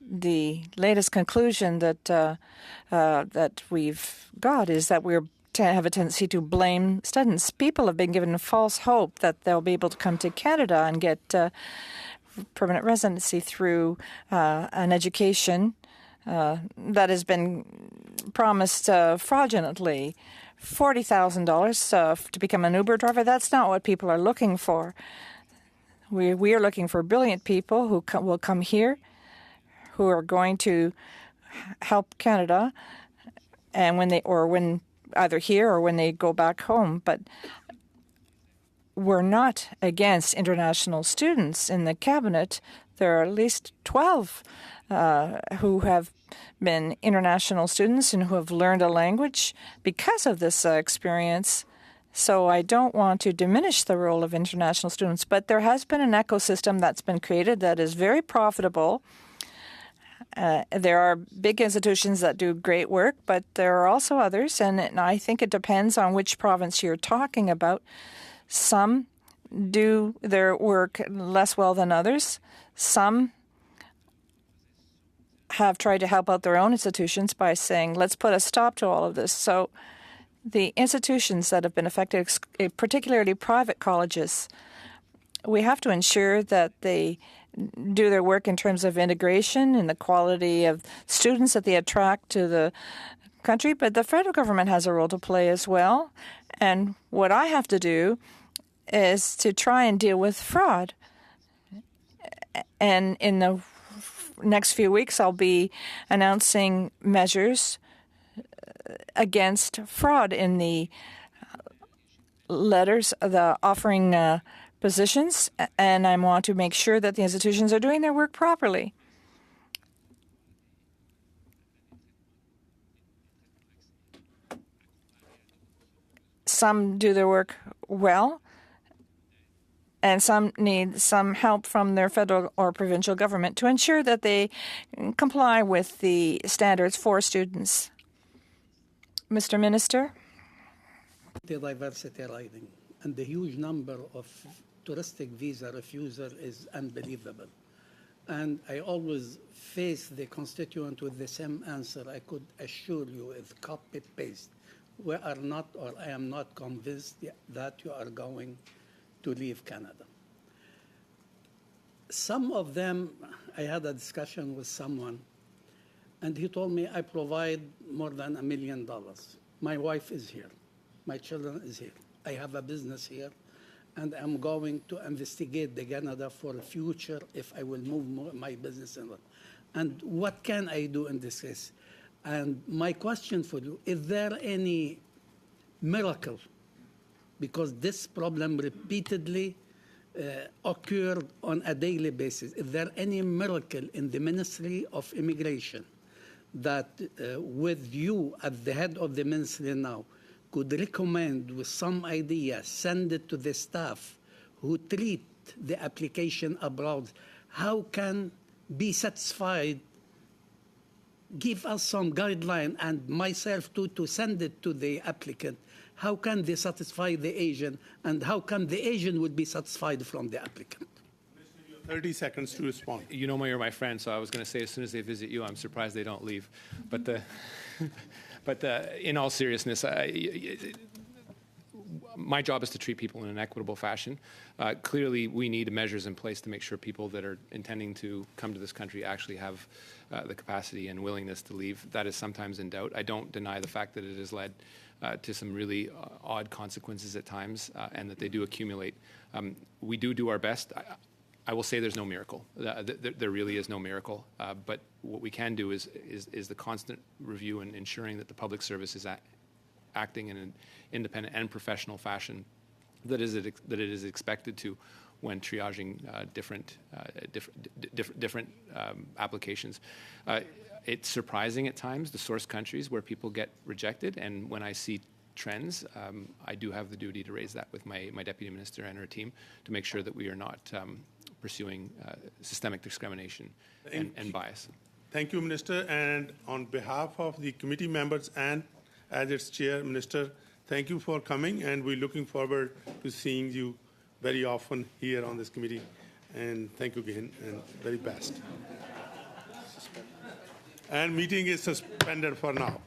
Speaker 4: the latest conclusion that that we've got is that we're have a tendency to blame students. People have been given false hope that they'll be able to come to Canada and get permanent residency through an education that has been promised fraudulently. $40,000 to become an Uber driver, that's not what people are looking for. We are looking for brilliant people who will come here, who are going to help Canada, and when either here or when they go back home. But we're not against international students. In the cabinet, there are at least 12 who have been international students and who have learned a language because of this experience. So I don't want to diminish the role of international students, but there has been an ecosystem that's been created that is very profitable. There are big institutions that do great work, but there are also others, and I think it depends on which province you're talking about. Some do their work less well than others. Some have tried to help out their own institutions by saying, let's put a stop to all of this. So the institutions that have been affected, particularly private colleges, we have to ensure that they do their work in terms of integration and the quality of students that they attract to the country. But the federal government has a role to play as well. And what I have to do is to try and deal with fraud. And in the next few weeks, I'll be announcing measures against fraud in the letters, the offering positions, and I want to make sure that the institutions are doing their work properly. Some do their work well, and some need some help from their federal or provincial government to ensure that they comply with the standards for students. Mr. Minister?
Speaker 12: The diversity riding and the huge number of touristic visa refusal is unbelievable. and I always face the constituent with the same answer. I could assure you it's copy-paste. We are not, or I am not convinced that you are going to leave Canada. Some of them, I had a discussion with someone, and he told me I provide more than $1 million. My wife is here. My children is here. I have a business here, and I'm going to investigate the Canada for the future if I will move my business in. And what can I do in this case? And my question for you, is there any miracle? Because this problem repeatedly occurred on a daily basis. Is there any miracle in the Ministry of Immigration that with you at the head of the ministry now could recommend with some idea, send it to the staff who treat the application abroad, how can be satisfied, give us some guideline, and myself too, to send it to the applicant. How can they satisfy the agent, and how come the agent would be satisfied from the applicant?
Speaker 1: 30 seconds to respond.
Speaker 3: You know you're my friend, so I was going to say as soon as they visit you, I'm surprised they don't leave. But in all seriousness, my job is to treat people in an equitable fashion. Clearly, we need measures in place to make sure people that are intending to come to this country actually have the capacity and willingness to leave. That is sometimes in doubt. I don't deny the fact that it has led to some really odd consequences at times, and that they do accumulate. We do our best. I will say there's no miracle. There really is no miracle. But what we can do is the constant review and ensuring that the public service is acting in an independent and professional fashion that it is expected to when triaging different applications. It's surprising at times, the source countries where people get rejected, and when I see trends, I do have the duty to raise that with my deputy minister and her team to make sure that we are not pursuing systemic discrimination and bias.
Speaker 1: Thank you, Minister. And on behalf of the committee members and as its chair, Minister, thank you for coming, and we're looking forward to seeing you very often here on this committee. And thank you again, and very best. And meeting is suspended for now.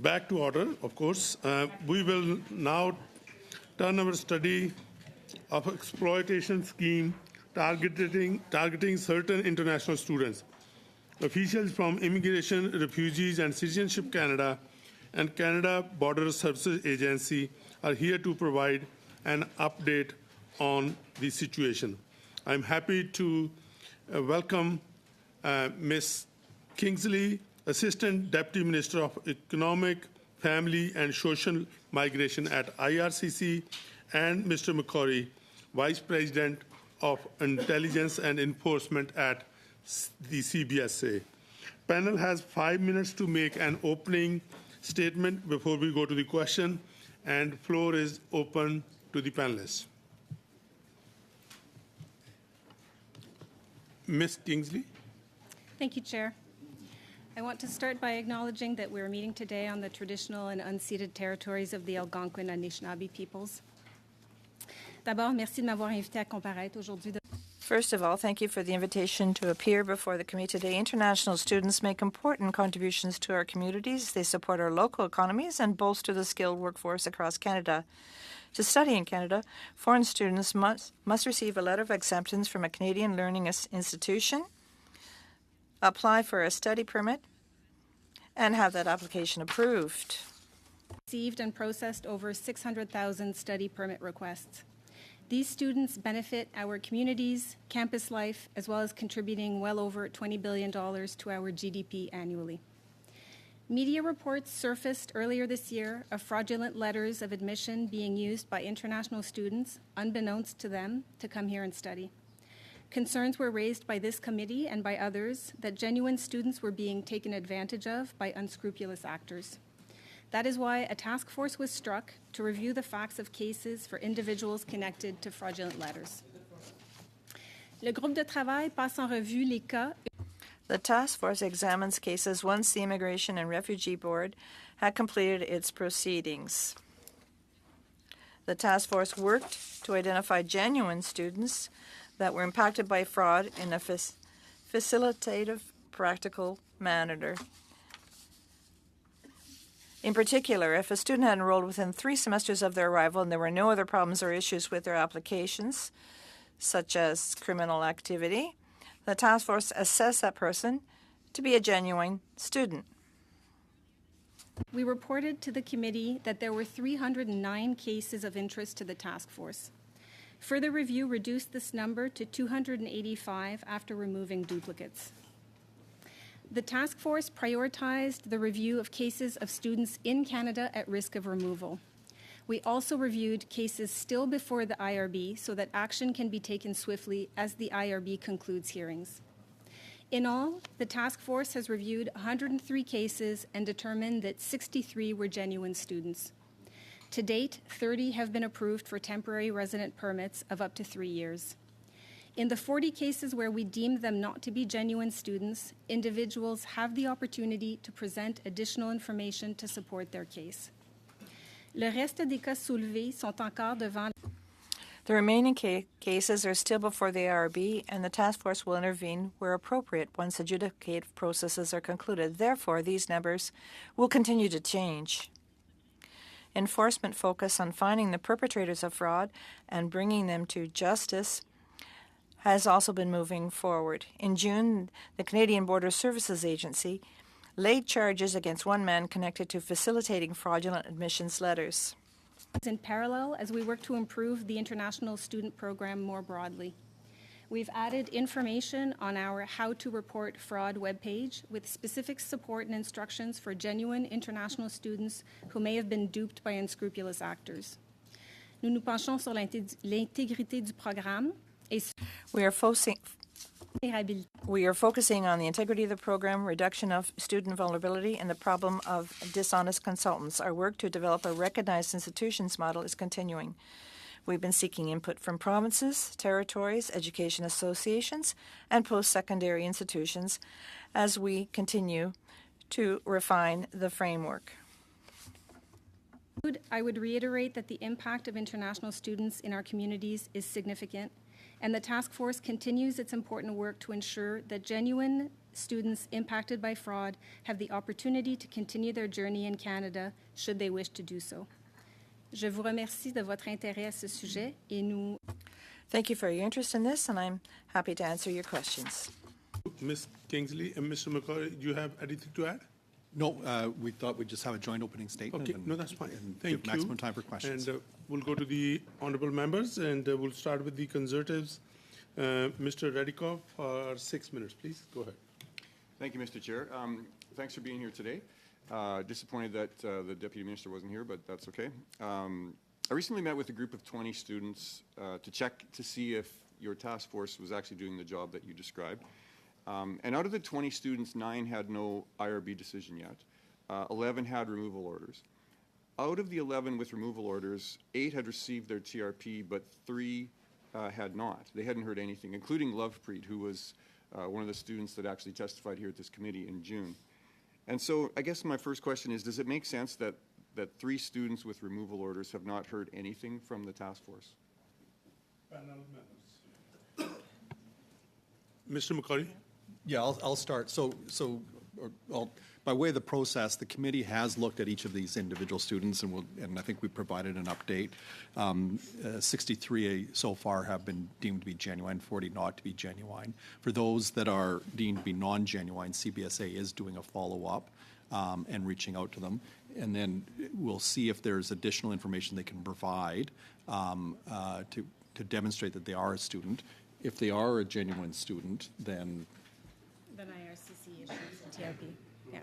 Speaker 1: Back to order, of course. We will now turn our study of exploitation scheme targeting certain international students. Officials from Immigration, Refugees and Citizenship Canada and Canada Border Services Agency are here to provide an update on the situation. I'm happy to welcome Ms. Kingsley, Assistant Deputy Minister of Economic, Family and Social Migration at IRCC, and Mr. McCorry, Vice President of Intelligence and Enforcement at the CBSA. Panel has 5 minutes to make an opening statement before we go to the question, and floor is open to the panelists. Ms. Kingsley.
Speaker 13: Thank you, Chair. I want to start by acknowledging that we're meeting today on the traditional and unceded territories of the Algonquin and Anishinaabe peoples. D'abord, merci de m'avoir invité à comparaître aujourd'hui.
Speaker 4: First of all, thank you for the invitation to appear before the committee today. International students make important contributions to our communities. They support our local economies and bolster the skilled workforce across Canada. To study in Canada, foreign students must receive a letter of acceptance from a Canadian learning institution, apply for a study permit, and have that application approved.
Speaker 13: Received and processed over 600,000 study permit requests. These students benefit our communities, campus life, as well as contributing well over $20 billion to our GDP annually. Media reports surfaced earlier this year of fraudulent letters of admission being used by international students, unbeknownst to them, to come here and study. Concerns were raised by this committee and by others that genuine students were being taken advantage of by unscrupulous actors. That is why a task force was struck to review the facts of cases for individuals connected to fraudulent letters. Le groupe de travail passe en revue les cas.
Speaker 4: The task force examines cases once the Immigration and Refugee Board had completed its proceedings. The task force worked to identify genuine students that were impacted by fraud in a facilitative, practical manner. In particular, if a student had enrolled within 3 semesters of their arrival and there were no other problems or issues with their applications, such as criminal activity, the task force assessed that person to be a genuine student.
Speaker 13: We reported to the committee that there were 309 cases of interest to the task force. Further review reduced this number to 285 after removing duplicates. The task force prioritized the review of cases of students in Canada at risk of removal. We also reviewed cases still before the IRB so that action can be taken swiftly as the IRB concludes hearings. In all, the task force has reviewed 103 cases and determined that 63 were genuine students. To date, 30 have been approved for temporary resident permits of up to 3 years. In the 40 cases where we deemed them not to be genuine students, individuals have the opportunity to present additional information to support their case. Le reste des cas soulevés sont encore devant.
Speaker 4: The remaining cases are still before the IRB, and the task force will intervene where appropriate once adjudicative processes are concluded. Therefore, these numbers will continue to change. Enforcement focus on finding the perpetrators of fraud and bringing them to justice has also been moving forward. In June, the Canadian Border Services Agency laid charges against one man connected to facilitating fraudulent admissions letters.
Speaker 13: In parallel, as we work to improve the international student program more broadly. We've added information on our How to Report Fraud webpage with specific support and instructions for genuine international students who may have been duped by unscrupulous actors. Nous nous penchons sur l'intégrité du programme et
Speaker 4: We are focusing on the integrity of the program, reduction of student vulnerability, and the problem of dishonest consultants. Our work to develop a recognized institutions model is continuing. We've been seeking input from provinces, territories, education associations, and post-secondary institutions as we continue to refine the framework.
Speaker 13: I would reiterate that the impact of international students in our communities is significant, and the task force continues its important work to ensure that genuine students impacted by fraud have the opportunity to continue their journey in Canada should they wish to do so. Je vous remercie de votre intérêt à ce sujet et nous
Speaker 4: Thank you for your interest in this, and I'm happy to answer your questions.
Speaker 1: Ms. Kingsley and Mr. McCarty, do you have anything to add?
Speaker 14: No, we thought we'd just have a joint opening statement.
Speaker 1: Okay,
Speaker 14: and-
Speaker 1: no, that's fine.
Speaker 14: and
Speaker 1: Thank
Speaker 14: give
Speaker 1: you.
Speaker 14: maximum time for questions.
Speaker 1: And we'll go to the honorable members, and we'll start with the Conservatives. Mr. Radikov, for 6 minutes, please. Go ahead.
Speaker 11: Thank you, Mr. Chair. Thanks for being here today. Disappointed that the Deputy Minister wasn't here, but that's okay. I recently met with a group of 20 students to check to see if your task force was actually doing the job that you described. And out of the 20 students, 9 had no IRB decision yet. 11 had removal orders. Out of the 11 with removal orders, 8 had received their TRP, but 3 had not. They hadn't heard anything, including Lovepreet, who was one of the students that actually testified here at this committee in June. And so I guess my first question is, does it make sense that 3 students with removal orders have not heard anything from the task force?
Speaker 1: Mr. McCarty?
Speaker 14: Yeah, I'll start. By way of the process, the committee has looked at each of these individual students, and I think we provided an update. 63 so far have been deemed to be genuine, 40 not to be genuine. For those that are deemed to be non-genuine, CBSA is doing a follow-up and reaching out to them. And then we'll see if there's additional information they can provide to demonstrate that they are a student. If they are a genuine student, then
Speaker 13: IRCC issues a TRP. Yeah.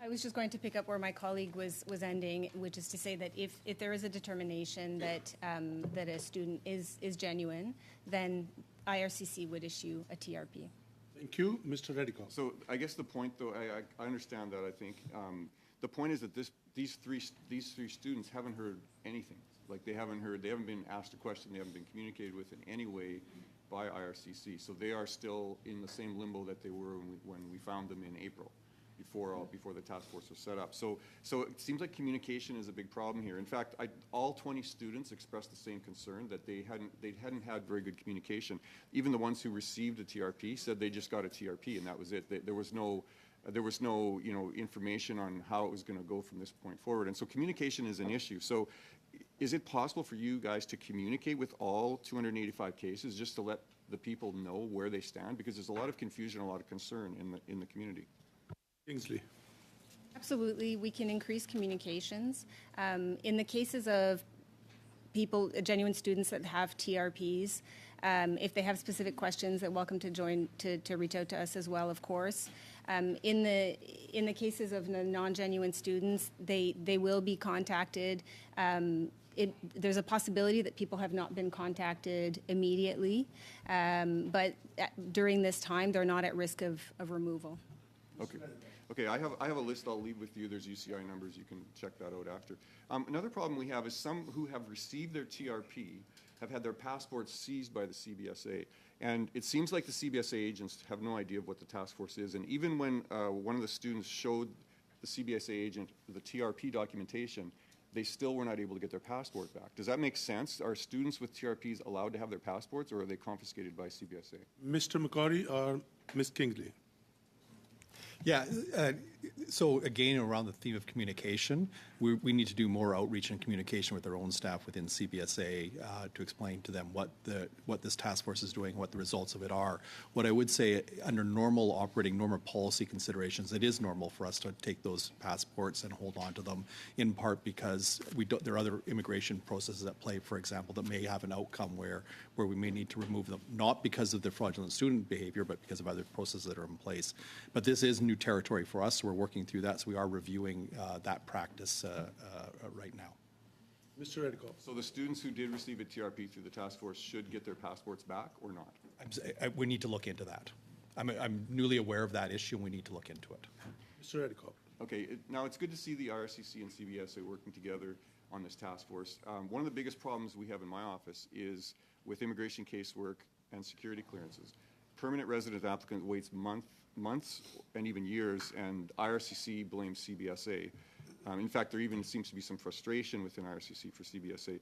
Speaker 13: I was just going to pick up where my colleague was ending, which is to say that if there is a determination that that a student is genuine, then IRCC would issue a TRP.
Speaker 1: Thank you. Mr. Radikov.
Speaker 11: So I guess the point, though, I understand that, I think. The point is that these three students haven't heard anything. Like they haven't been asked a question, they haven't been communicated with in any way by IRCC. So they are still in the same limbo that they were when we found them in April, before the task force was set up. So it seems like communication is a big problem here. In fact, all 20 students expressed the same concern that they hadn't had very good communication. Even the ones who received a TRP said they just got a TRP and that was it. There was no information on how it was going to go from this point forward. And so communication is an issue. So is it possible for you guys to communicate with all 285 cases just to let the people know where they stand? Because there's a lot of confusion, a lot of concern in the community.
Speaker 1: Kingsley.
Speaker 13: Absolutely, we can increase communications. In the cases of genuine students that have TRPs, if they have specific questions, they're welcome to reach out to us as well, of course. In the cases of the non-genuine students, they will be contacted. There's a possibility that people have not been contacted immediately, but during this time, they're not at risk of removal.
Speaker 11: Okay, I have a list I'll leave with you. There's UCI numbers. You can check that out after. Another problem we have is some who have received their TRP have had their passports seized by the CBSA. And it seems like the CBSA agents have no idea of what the task force is. And even when one of the students showed the CBSA agent the TRP documentation, they still were not able to get their passport back. Does that make sense? Are students with TRPs allowed to have their passports, or are they confiscated by CBSA?
Speaker 1: Mr. McCarty or Ms. Kingsley?
Speaker 14: Yeah, so again, around the theme of communication, we need to do more outreach and communication with our own staff within CBSA to explain to them what this task force is doing, what the results of it are. What I would say, under normal policy considerations, it is normal for us to take those passports and hold on to them, in part because there are other immigration processes at play, for example, that may have an outcome where we may need to remove them, not because of the fraudulent student behavior, but because of other processes that are in place. But this is new territory for us. We're working through that, so we are reviewing that practice right now.
Speaker 1: Mr. Radikov.
Speaker 11: So the students who did receive a TRP through the task force should get their passports back or not?
Speaker 14: We need to look into that. I'm newly aware of that issue, and we need to look into it.
Speaker 1: Mr. Radikov.
Speaker 11: Okay, now it's good to see the IRCC and CBSA working together on this task force. One of the biggest problems we have in my office is with immigration casework and security clearances. Permanent resident applicant waits months and even years, and IRCC blames CBSA. In fact, there even seems to be some frustration within IRCC for CBSA.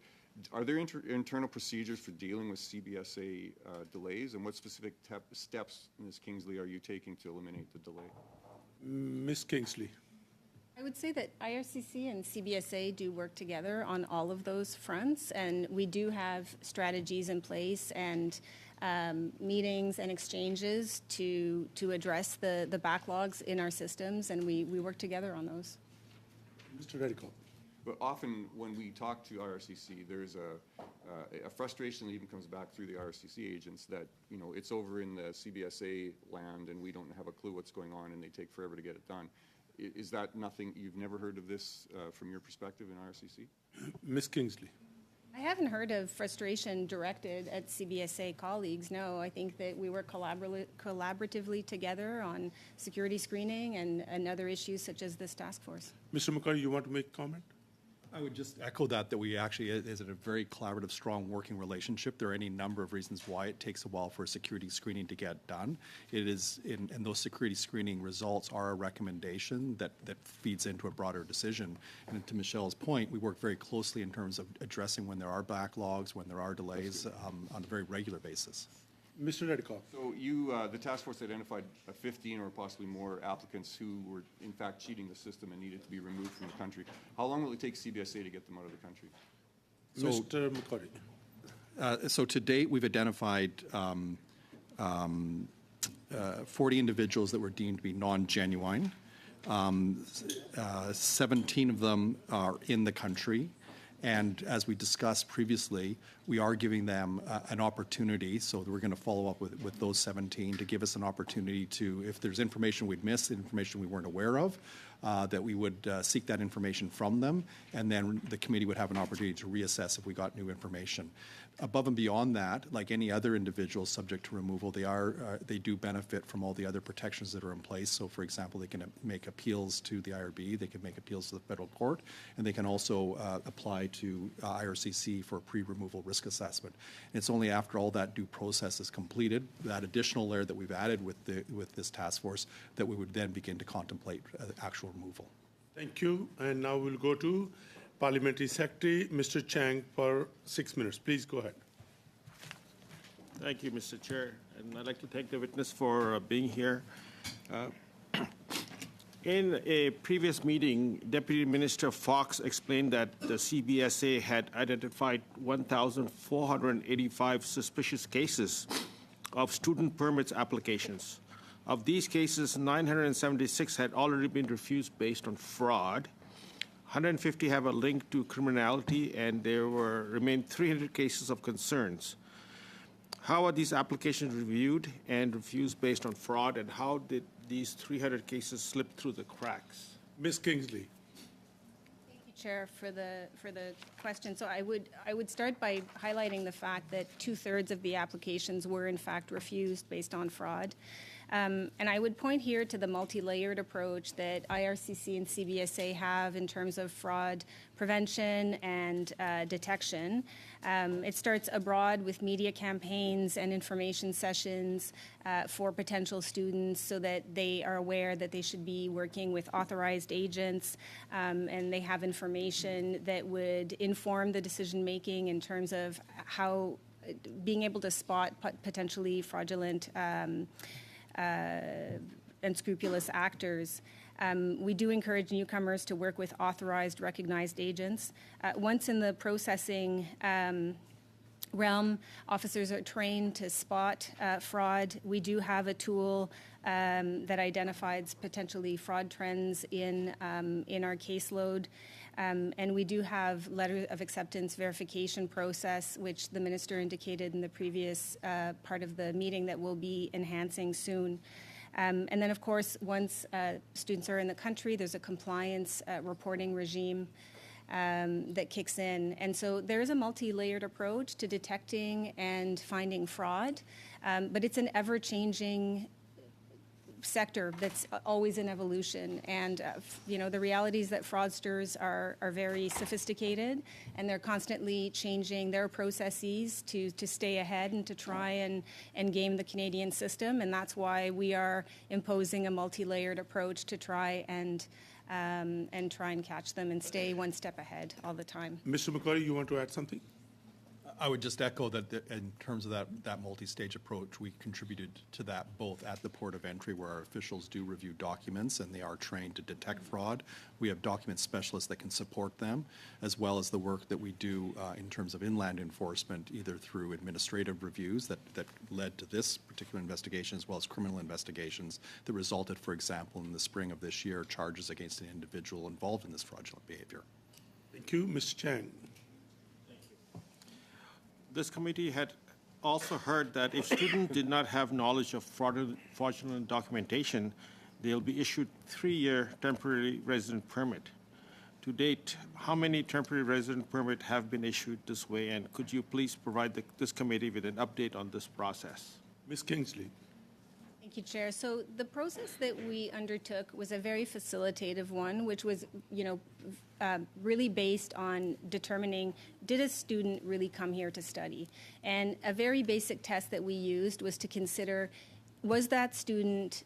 Speaker 11: Are there internal procedures for dealing with CBSA delays, and what specific steps, Ms. Kingsley, are you taking to eliminate the delay?
Speaker 1: Ms. Kingsley.
Speaker 13: I would say that IRCC and CBSA do work together on all of those fronts, and we do have strategies in place and meetings and exchanges to address the backlogs in our systems, and we work together on those.
Speaker 1: Mr. Reddico.
Speaker 11: But often when we talk to IRCC, there's a frustration that even comes back through the IRCC agents that, you know, it's over in the CBSA land and we don't have a clue what's going on and they take forever to get it done. Is that nothing, you've never heard of this from your perspective in IRCC?
Speaker 1: Ms. Kingsley.
Speaker 13: I haven't heard of frustration directed at CBSA colleagues, no. I think that we work collaboratively together on security screening and other issues such as this task force.
Speaker 1: Mr. McCarty, you want to make a comment?
Speaker 14: I would just echo that we actually is in a very collaborative, strong working relationship. There are any number of reasons why it takes a while for security screening to get done. It is, and those security screening results are a recommendation that feeds into a broader decision. And to Michelle's point, we work very closely in terms of addressing when there are backlogs, when there are delays on a very regular basis.
Speaker 1: Mr. Reddico.
Speaker 11: So the task force identified 15 or possibly more applicants who were in fact cheating the system and needed to be removed from the country. How long will it take CBSA to get them out of the country?
Speaker 1: Mr. McCarty.
Speaker 14: So to date, we've identified 40 individuals that were deemed to be non-genuine. 17 of them are in the country. And as we discussed previously, we are giving them an opportunity, so we're going to follow up with those 17 to give us an opportunity to, if there's information we'd missed, information we weren't aware of, that we would seek that information from them, and then the committee would have an opportunity to reassess if we got new information. Above and beyond that, like any other individual subject to removal, they do benefit from all the other protections that are in place. So, for example, they can make appeals to the IRB, they can make appeals to the federal court, and they can also apply to IRCC for a pre-removal risk assessment. And it's only after all that due process is completed, that additional layer that we've added with this task force, that we would then begin to contemplate actual removal.
Speaker 1: Thank you. And now we'll go to Parliamentary Secretary, Mr. Chang, for 6 minutes. Please go ahead.
Speaker 15: Thank you, Mr. Chair. And I'd like to thank the witness for being here. In a previous meeting, Deputy Minister Fox explained that the CBSA had identified 1,485 suspicious cases of student permits applications. Of these cases, 976 had already been refused based on fraud. 150 have a link to criminality, and there remained 300 cases of concerns. How are these applications reviewed and refused based on fraud, and how did these 300 cases slip through the cracks?
Speaker 1: Ms. Kingsley.
Speaker 13: Thank you, Chair, for the question. So I would start by highlighting the fact that 2/3 of the applications were in fact refused based on fraud. And I would point here to the multi-layered approach that IRCC and CBSA have in terms of fraud prevention and detection. It starts abroad with media campaigns and information sessions for potential students so that they are aware that they should be working with authorized agents and they have information that would inform the decision-making in terms of how being able to spot potentially fraudulent unscrupulous actors. We do encourage newcomers to work with authorized, recognized agents. Once in the processing realm, officers are trained to spot fraud. We do have a tool that identifies potentially fraud trends in our caseload. And we do have letter of acceptance verification process, which the minister indicated in the previous part of the meeting that we'll be enhancing soon. And then, of course, once students are in the country, there's a compliance reporting regime that kicks in. And so there is a multi-layered approach to detecting and finding fraud, but it's an ever-changing sector that's always in evolution. And, the reality is that fraudsters are very sophisticated, and they're constantly changing their processes to stay ahead and to try and game the Canadian system. And that's why we are imposing a multi-layered approach to try and and try and catch them and stay one step ahead all the time.
Speaker 1: Mr. McCurry, you want to add something?
Speaker 14: I would just echo that in terms of that multi-stage approach, we contributed to that both at the port of entry where our officials do review documents and they are trained to detect fraud. We have document specialists that can support them, as well as the work that we do in terms of inland enforcement, either through administrative reviews that led to this particular investigation, as well as criminal investigations that resulted, for example, in the spring of this year, charges against an individual involved in this fraudulent behavior.
Speaker 1: Thank you. Mr. Chang.
Speaker 15: This committee had also heard that if students did not have knowledge of fraudulent documentation, they'll be issued 3-year temporary resident permit. To date, how many temporary resident permits have been issued this way, and could you please provide this committee with an update on this process?
Speaker 1: Ms. Kingsley.
Speaker 13: Thank you, Chair. So the process that we undertook was a very facilitative one, which was, really based on determining, did a student really come here to study? And a very basic test that we used was to consider, was that student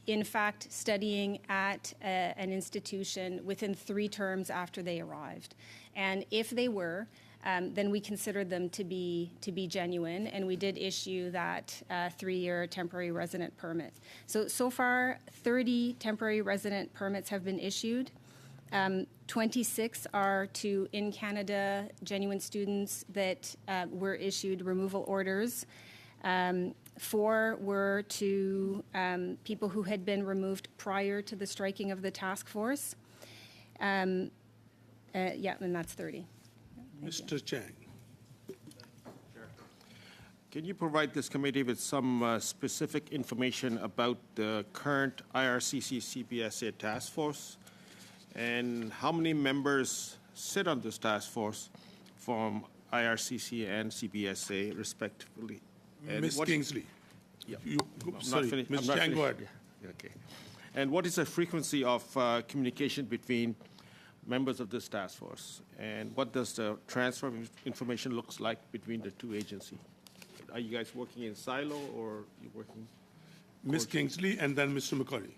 Speaker 13: in fact studying at an institution within 3 terms after they arrived? And if they were, then we considered them to be genuine, and we did issue that 3-year temporary resident permit. So far, 30 temporary resident permits have been issued. 26 are to in Canada genuine students that were issued removal orders. 4 were to people who had been removed prior to the striking of the task force. And that's 30.
Speaker 1: Mr. Chang.
Speaker 15: Can you provide this committee with some specific information about the current IRCC CBSA task force, and how many members sit on this task force from IRCC and CBSA respectively? And
Speaker 1: Ms. Kingsley.
Speaker 15: Yeah.
Speaker 1: Sorry, Ms. Chang, go ahead.
Speaker 15: Okay. And what is the frequency of communication between members of this task force, and what does the transfer of information looks like between the 2 agencies? Are you guys working in silo, or are you working?
Speaker 1: Ms. Kingsley and then Mr. McCurry.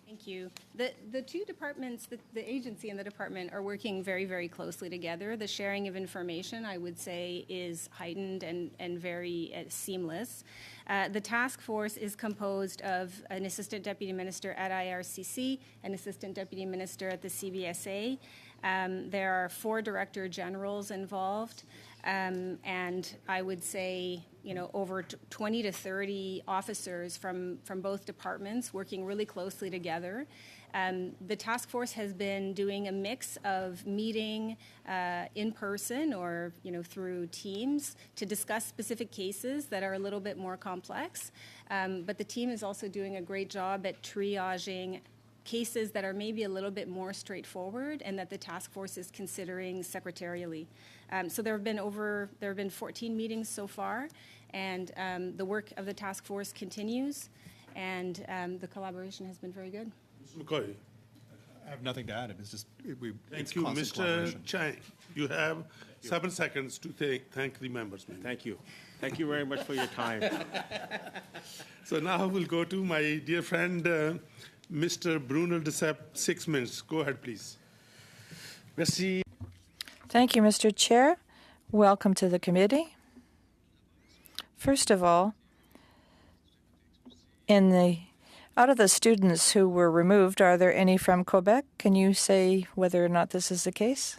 Speaker 13: Thank you. The 2 departments, the agency and the department, are working very, very closely together. The sharing of information, I would say, is heightened and very seamless. The task force is composed of an assistant deputy minister at IRCC, an assistant deputy minister at the CBSA. There are 4 director generals involved, and I would say, over 20 to 30 officers from both departments working really closely together. The task force has been doing a mix of meeting in person or through Teams to discuss specific cases that are a little bit more complex. But the team is also doing a great job at triaging cases that are maybe a little bit more straightforward and that the task force is considering secretarially. So there have been 14 meetings so far, and the work of the task force continues, and the collaboration has been very good.
Speaker 1: Mr. McCurry.
Speaker 14: I have nothing to add. It's just
Speaker 1: Thank you, Mr. Chang. You have 7 seconds to thank the members.
Speaker 15: Thank you. Thank you very much for your time.
Speaker 1: So now we'll go to my dear friend, Mr. Bruno Decep, 6 minutes. Go ahead, please.
Speaker 9: Merci.
Speaker 4: Thank you, Mr. Chair. Welcome to the committee. First of all, out of the students who were removed, are there any from Quebec? Can you say whether or not this is the case?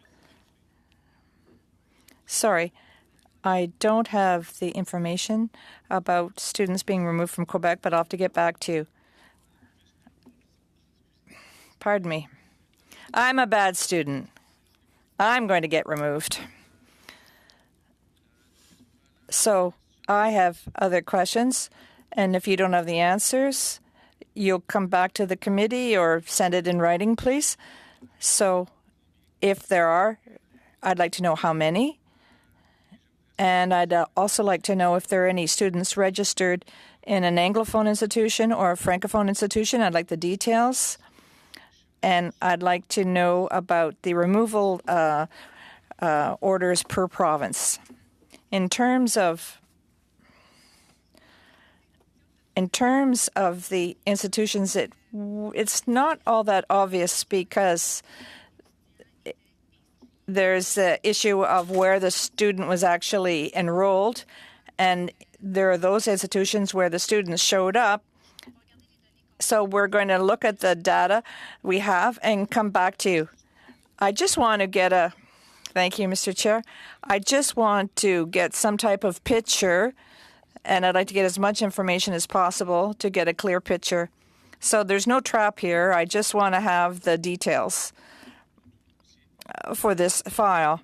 Speaker 4: Sorry, I don't have the information about students being removed from Quebec, but I'll have to get back to you. Pardon me. I'm a bad student. I'm going to get removed. So I have other questions, and if you don't have the answers, you'll come back to the committee or send it in writing, please. So if there are, I'd like to know how many. And I'd also like to know if there are any students registered in an Anglophone institution or a Francophone institution. I'd like the details. And I'd like to know about the removal orders per province. In terms of the institutions that it's not all that obvious because there's the issue of where the student was actually enrolled, and there are those institutions where the students showed up. So we're going to look at the data we have and come back to you. I just want to get a, thank you, Mr. Chair. I just want to get some type of picture, and I'd like to get as much information as possible to get a clear picture. So there's no trap here. I just want to have the details for this file.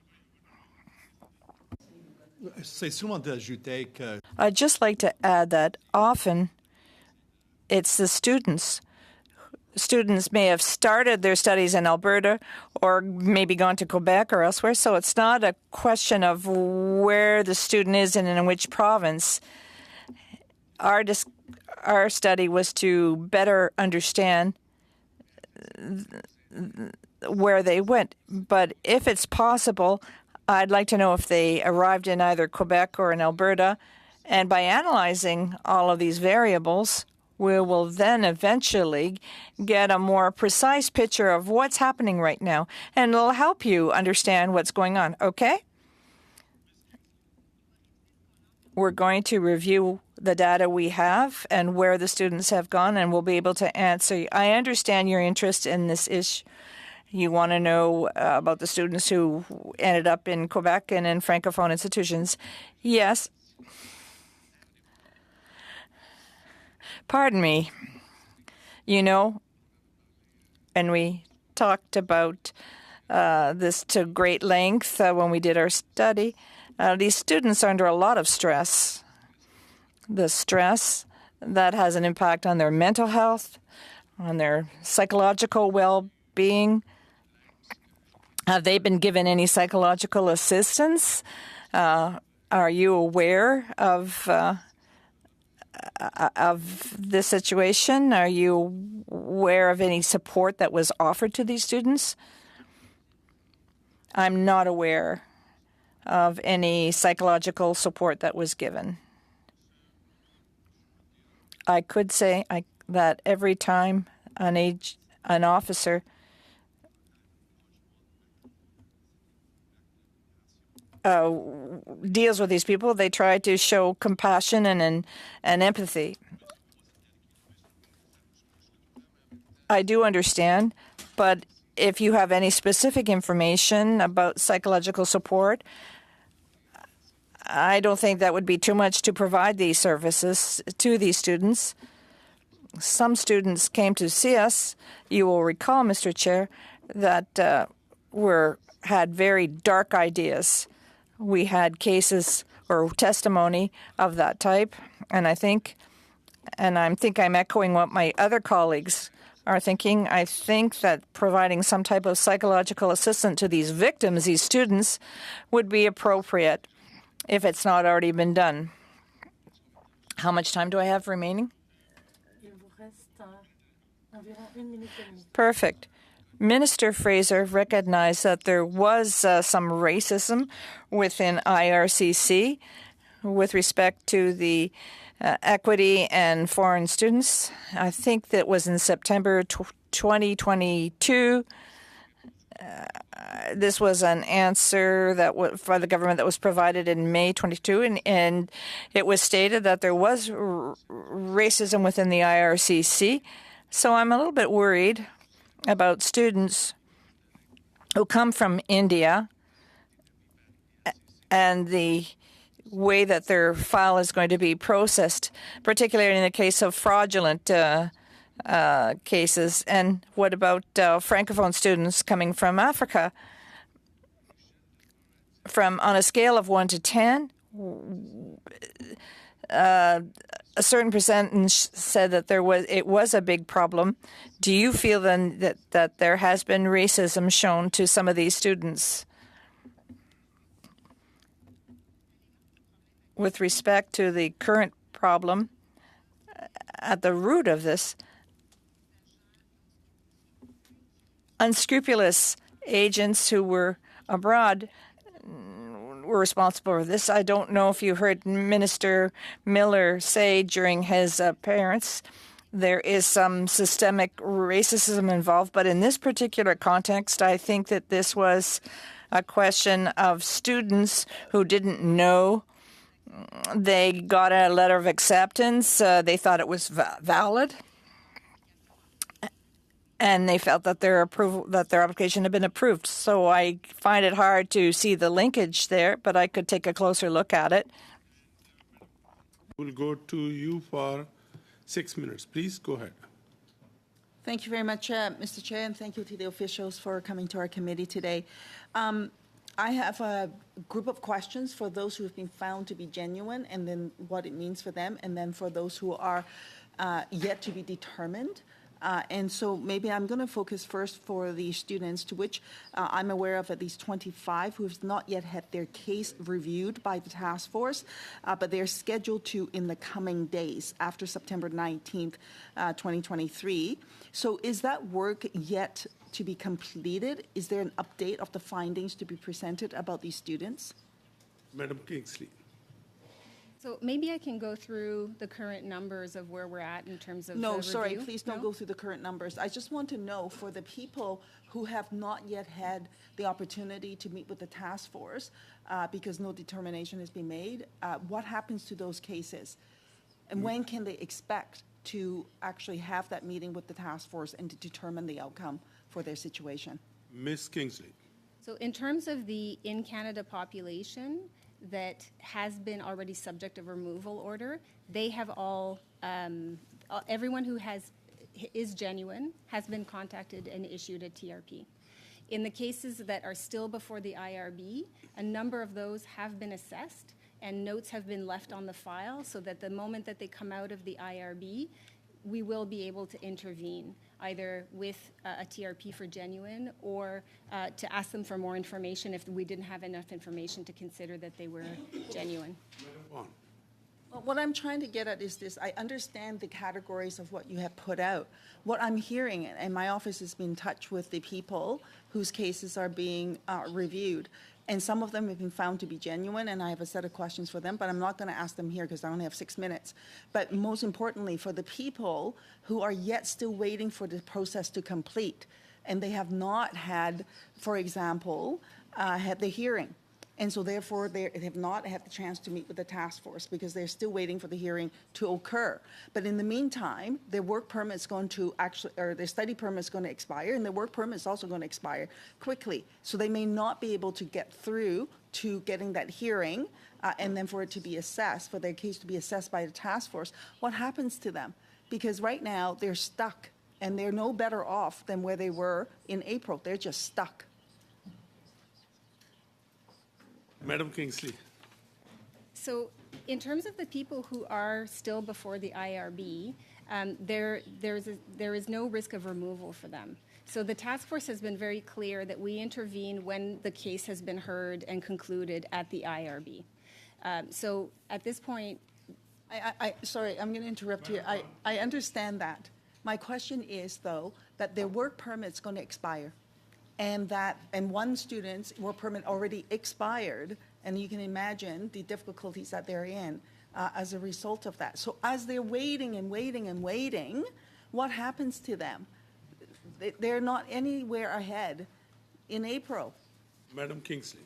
Speaker 4: I'd just like to add that often it's the students. Students may have started their studies in Alberta or maybe gone to Quebec or elsewhere, so it's not a question of where the student is and in which province. Our study was to better understand where they went. But if it's possible, I'd like to know if they arrived in either Quebec or in Alberta. And by analyzing all of these variables, we will then eventually get a more precise picture of what's happening right now. And it'll help you understand what's going on. Okay? We're going to review the data we have and where the students have gone, and we'll be able to answer. I understand your interest in this issue. You want to know about the students who ended up in Quebec and in Francophone institutions. Yes. Pardon me. You know, and we talked about this to great length when we did our study. These students are under a lot of stress. The stress that has an impact on their mental health, on their psychological well-being. Have they been given any psychological assistance? Are you aware of this situation? Are you aware of any support that was offered to these students? I'm not aware of any psychological support that was given. I could say that every time an officer deals with these people, they try to show compassion and empathy. I do understand, but if you have any specific information about psychological support, I don't think that would be too much to provide these services to these students. Some students came to see us. You will recall, Mr. Chair, that had very dark ideas. We had cases or testimony of that type, and I think I'm echoing what my other colleagues are thinking. I think that providing some type of psychological assistance to these victims, these students, would be appropriate if it's not already been done. How much time do I have remaining? Perfect. Minister Fraser recognized that there was some racism within IRCC with respect to the equity and foreign students. I think that was in September 2022. This was an answer for the government that was provided in May 22, and it was stated that there was racism within the IRCC. So I'm a little bit worried about students who come from India and the way that their file is going to be processed, particularly in the case of fraudulent cases. And what about Francophone students coming from Africa? On a scale of 1 to 10, a certain percentage said that it was a big problem. Do you feel then that there has been racism shown to some of these students? With respect to the current problem, at the root of this, unscrupulous agents who were abroad were responsible for this. I don't know if you heard Minister Miller say during his appearance there is some systemic racism involved, but in this particular context, I think that this was a question of students who didn't know. They got a letter of acceptance. They thought it was valid, and they felt that their application had been approved. So I find it hard to see the linkage there, but I could take a closer look at it.
Speaker 1: We'll go to you for 6 minutes. Please go ahead.
Speaker 2: Thank you very much, Mr. Chair, and thank you to the officials for coming to our committee today. I have a group of questions for those who have been found to be genuine, and then what it means for them, and then for those who are yet to be determined. And so maybe I'm going to focus first for the students, to which I'm aware of at least 25 who have not yet had their case reviewed by the task force, but they're scheduled to in the coming days after September 19th, 2023. So is that work yet to be completed? Is there an update of the findings to be presented about these students?
Speaker 1: Madam Kingsley.
Speaker 13: So maybe I can go through the current numbers of where we're at in terms of
Speaker 2: No,
Speaker 13: the
Speaker 2: sorry,
Speaker 13: review.
Speaker 2: please don't go through the current numbers. I just want to know, for the people who have not yet had the opportunity to meet with the task force because no determination has been made, what happens to those cases? And when can they expect to actually have that meeting with the task force and to determine the outcome for their situation?
Speaker 1: Ms. Kingsley.
Speaker 13: So in terms of the in-Canada population that has been already subject of removal order, they have all, everyone who is genuine has been contacted and issued a TRP. In the cases that are still before the IRB, a number of those have been assessed and notes have been left on the file so that the moment that they come out of the IRB, we will be able to intervene either with a TRP for genuine or to ask them for more information if we didn't have enough information to consider that they were genuine.
Speaker 2: Well, what I'm trying to get at is this. I understand the categories of what you have put out. What I'm hearing, and my office has been in touch with the people whose cases are being reviewed, and some of them have been found to be genuine, and I have a set of questions for them, but I'm not going to ask them here because I only have 6 minutes. But most importantly, for the people who are yet still waiting for the process to complete, and they have not had, for example, had the hearing. And so therefore, they have not had the chance to meet with the task force because they're still waiting for the hearing to occur. But in the meantime, their work permit's going to actually, or their study permit's going to expire, and their work permit's also going to expire quickly. So they may not be able to get through to getting that hearing, and then for it to be assessed, for their case to be assessed by the task force. What happens to them? Because right now, they're stuck, and they're no better off than where they were in April. They're just stuck.
Speaker 1: Madam Kingsley.
Speaker 13: So in terms of the people who are still before the IRB, there is no risk of removal for them. So the task force has been very clear that we intervene when the case has been heard and concluded at the IRB. So at this point,
Speaker 2: Sorry, I'm going to interrupt here. I understand that. My question is, though, that their work permit's going to expire, and one student's work permit already expired, and you can imagine the difficulties that they're in as a result of that. So as they're waiting and waiting and waiting, what happens to them? They're not anywhere ahead in April.
Speaker 1: Madam Kingsley.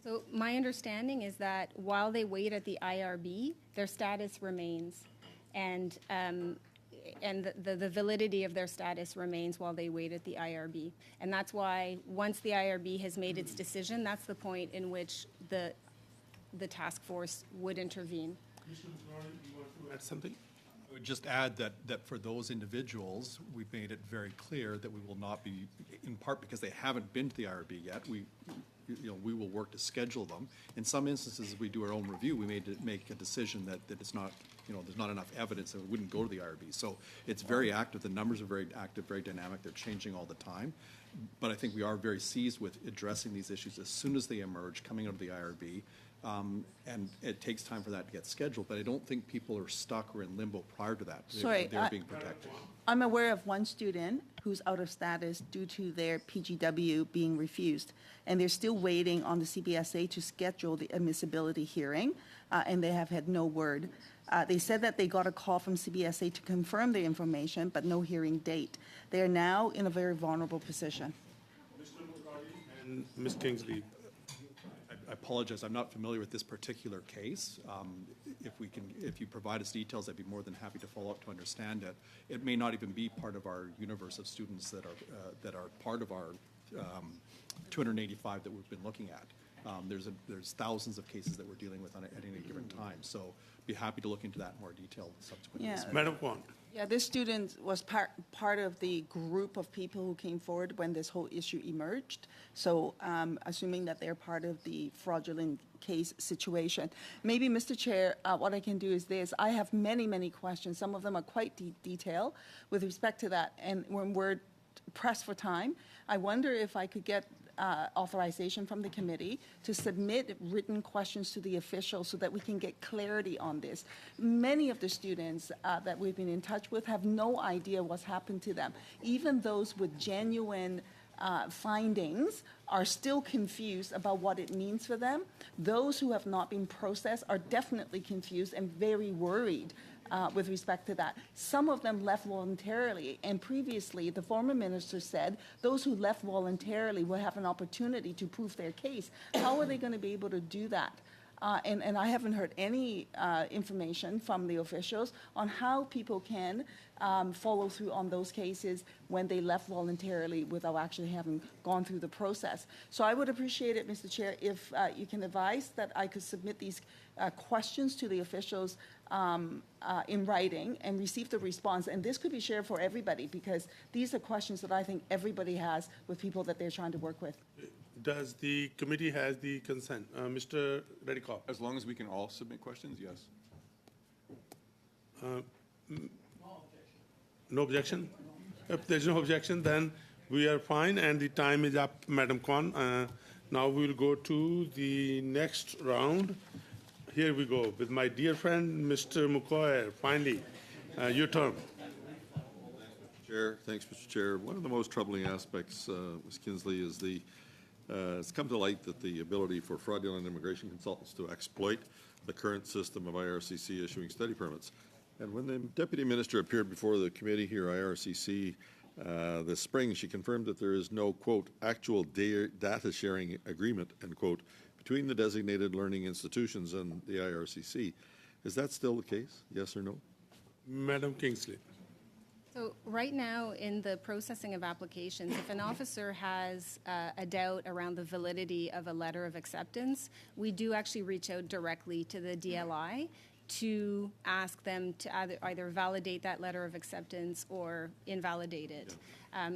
Speaker 13: so my understanding is that while they wait at the IRB, their status remains, and the validity of their status remains while they wait at the IRB. And that's why once the IRB has made its decision, that's the point in which the task force would intervene.
Speaker 1: Commissioner Fleury, you want to add something?
Speaker 14: I would just add that for those individuals, we've made it very clear that we will not be, in part because they haven't been to the IRB yet, we will work to schedule them. In some instances, if we do our own review, we may make a decision that it's not, there's not enough evidence that it wouldn't go to the IRB. So it's very active. The numbers are very active, very dynamic. They're changing all the time. But I think we are very seized with addressing these issues as soon as they emerge, coming out of the IRB. And it takes time for that to get scheduled, but I don't think people are stuck or in limbo prior to that.
Speaker 2: Sorry,
Speaker 14: They're being protected.
Speaker 2: I'm aware of one student who's out of status due to their PGW being refused, and they're still waiting on the CBSA to schedule the admissibility hearing, and they have had no word. They said that they got a call from CBSA to confirm the information, but no hearing date. They are now in a very vulnerable position.
Speaker 1: And Ms. Kingsley.
Speaker 14: I apologize, I'm not familiar with this particular case. If you provide us details, I'd be more than happy to follow up to understand it. It may not even be part of our universe of students that are part of our 285 that we've been looking at. There's thousands of cases that we're dealing with at any given time. So be happy to look into that in more detail subsequently.
Speaker 2: Yeah.
Speaker 1: Madam Kwan.
Speaker 2: Yeah, this student was part of the group of people who came forward when this whole issue emerged. So assuming that they're part of the fraudulent case situation. Maybe, Mr. Chair, what I can do is this. I have many, many questions. Some of them are quite detailed with respect to that. And when we're pressed for time, I wonder if I could get authorization from the committee to submit written questions to the officials so that we can get clarity on this. Many of the students that we've been in touch with have no idea what's happened to them. Even those with genuine findings are still confused about what it means for them. Those who have not been processed are definitely confused and very worried with respect to that. Some of them left voluntarily, and previously the former minister said those who left voluntarily will have an opportunity to prove their case. How are they going to be able to do that? And I haven't heard any information from the officials on how people can follow through on those cases when they left voluntarily without actually having gone through the process. So I would appreciate it, Mr. Chair, if you can advise that I could submit these questions to the officials in writing and receive the response. And this could be shared for everybody because these are questions that I think everybody has with people that they're trying to work with.
Speaker 1: Does the committee has the consent? Mr. Reddycop.
Speaker 11: As long as we can all submit questions, yes.
Speaker 1: No objection? If there's no objection, then we are fine, and the time is up, Madam Kwan. Now we will go to the next round. Here we go with my dear friend, Mr. Mukoyer. Finally, your turn.
Speaker 16: Chair, thanks, Mr. Chair. One of the most troubling aspects, Ms. Kinsley, is it's come to light that the ability for fraudulent immigration consultants to exploit the current system of IRCC issuing study permits. And when the Deputy Minister appeared before the committee here, IRCC, this spring, she confirmed that there is no, quote, actual data sharing agreement, end quote, between the designated learning institutions and the IRCC. Is that still the case, yes or no?
Speaker 1: Madam Kingsley.
Speaker 13: So right now, in the processing of applications, if an officer has a doubt around the validity of a letter of acceptance, we do actually reach out directly to the DLI to ask them to either validate that letter of acceptance or invalidate it.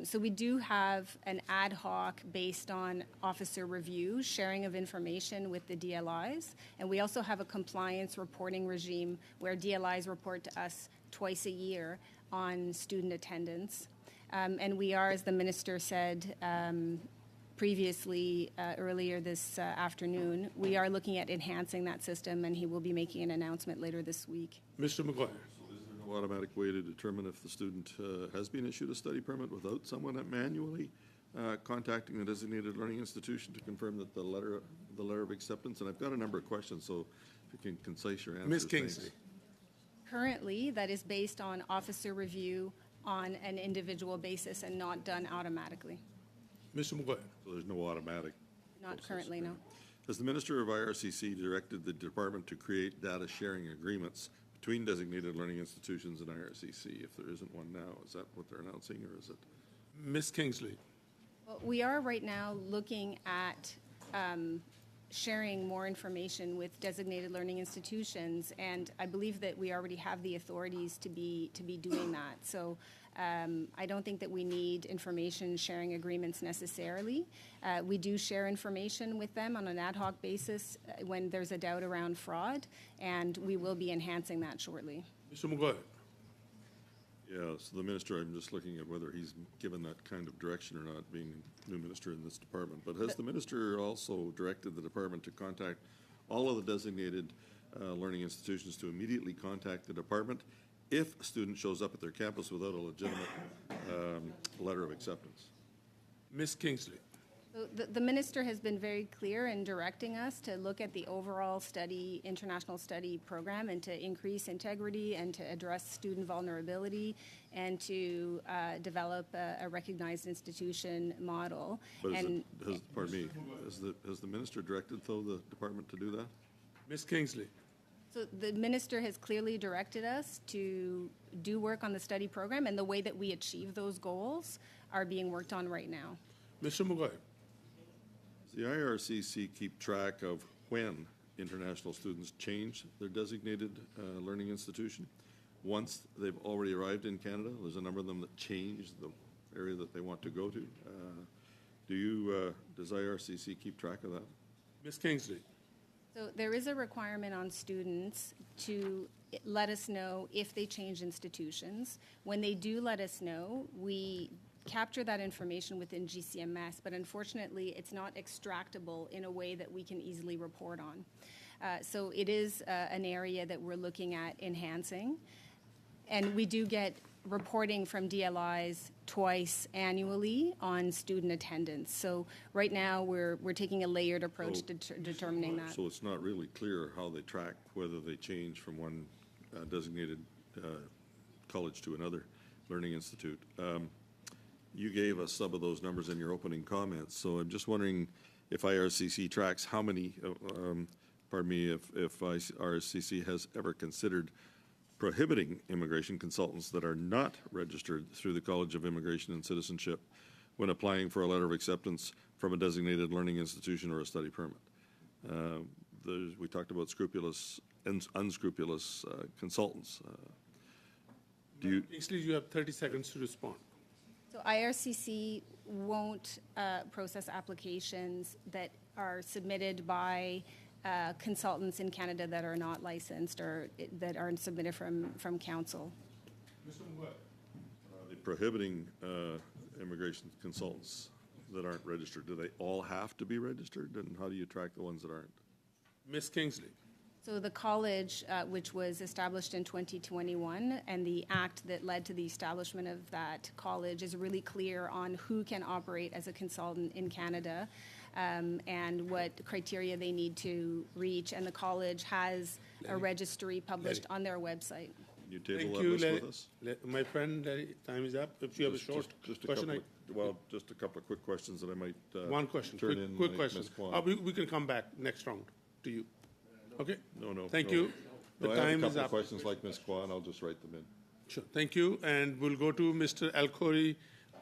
Speaker 13: So we do have an ad hoc based on officer review, sharing of information with the DLIs, and we also have a compliance reporting regime where DLIs report to us twice a year on student attendance. And we are, as the minister said previously earlier this afternoon, we are looking at enhancing that system, and he will be making an announcement later this week.
Speaker 1: Mr. McGuire.
Speaker 16: So is there no automatic way to determine if the student has been issued a study permit without someone manually contacting the designated learning institution to confirm that the letter of acceptance? And I've got a number of questions, so if you can concise your answers.
Speaker 1: Ms. Kingsley.
Speaker 16: Thanks.
Speaker 13: Currently, that is based on officer review on an individual basis and not done automatically.
Speaker 1: Mr. McGuire.
Speaker 16: So there's no automatic.
Speaker 13: Not currently, no.
Speaker 16: Has the Minister of IRCC directed the department to create data sharing agreements between designated learning institutions and IRCC? If there isn't one now, is that what they're announcing, or is it?
Speaker 1: Ms. Kingsley.
Speaker 13: Well, we are right now looking at sharing more information with designated learning institutions, and I believe that we already have the authorities to be doing that. So I don't think that we need information sharing agreements necessarily. We do share information with them on an ad hoc basis when there's a doubt around fraud, and we will be enhancing that shortly.
Speaker 1: Mr. McGuire.
Speaker 16: Yeah, so the minister, I'm just looking at whether he's given that kind of direction or not, being a new minister in this department. But has the minister also directed the department to contact all of the designated learning institutions to immediately contact the department if a student shows up at their campus without a legitimate letter of acceptance?
Speaker 1: Ms. Kingsley.
Speaker 13: So the minister has been very clear in directing us to look at the overall international study program and to increase integrity and to address student vulnerability and to develop a recognized institution model.
Speaker 16: But
Speaker 13: And
Speaker 16: pardon me, has the minister directed, though, the department to do that?
Speaker 1: Ms. Kingsley.
Speaker 13: so the minister has clearly directed us to do work on the study program, and the way that we achieve those goals are being worked on right now.
Speaker 1: Mr. Mugai.
Speaker 16: Does the IRCC keep track of when international students change their designated learning institution? Once they've already arrived in Canada, there's a number of them that change the area that they want to go to. Does IRCC keep track of that?
Speaker 1: Ms. Kingsley.
Speaker 13: So there is a requirement on students to let us know if they change institutions. When they do let us know, we capture that information within GCMS, but unfortunately, it's not extractable in a way that we can easily report on. So it is an area that we're looking at enhancing. And we do get reporting from DLIs twice annually on student attendance. So right now, we're taking a layered approach to determining that.
Speaker 16: So it's not really clear how they track whether they change from one designated college to another learning institute. You gave us some of those numbers in your opening comments, so I'm just wondering if IRCC tracks how many, if IRCC has ever considered prohibiting immigration consultants that are not registered through the College of Immigration and Citizenship when applying for a letter of acceptance from a designated learning institution or a study permit. We talked about scrupulous and unscrupulous consultants.
Speaker 1: Kingsley, you have 30 seconds to respond.
Speaker 13: So IRCC won't process applications that are submitted by consultants in Canada that are not licensed or that aren't submitted from council.
Speaker 16: The prohibiting immigration consultants that aren't registered, do they all have to be registered? And how do you track the ones that aren't?
Speaker 1: Ms. Kingsley.
Speaker 13: So the college, which was established in 2021, and the act that led to the establishment of that college is really clear on who can operate as a consultant in Canada and what criteria they need to reach. And the college has a registry published on their website.
Speaker 16: You table
Speaker 1: Thank
Speaker 16: that
Speaker 1: you,
Speaker 16: list with us?
Speaker 1: My friend, time is up. If you have a short question,
Speaker 16: just a couple of quick questions that I might
Speaker 1: one question,
Speaker 16: turn in.
Speaker 1: quick
Speaker 16: like
Speaker 1: question.
Speaker 16: Ms. Kwan.
Speaker 1: We can come back next round to you. Okay?
Speaker 16: No.
Speaker 1: Thank you. The
Speaker 16: I have
Speaker 1: time
Speaker 16: a
Speaker 1: is
Speaker 16: couple of
Speaker 1: up.
Speaker 16: questions like Ms. Kwan. I'll just write them in.
Speaker 1: Sure. Thank you. And we'll go to Mr. Alkhoury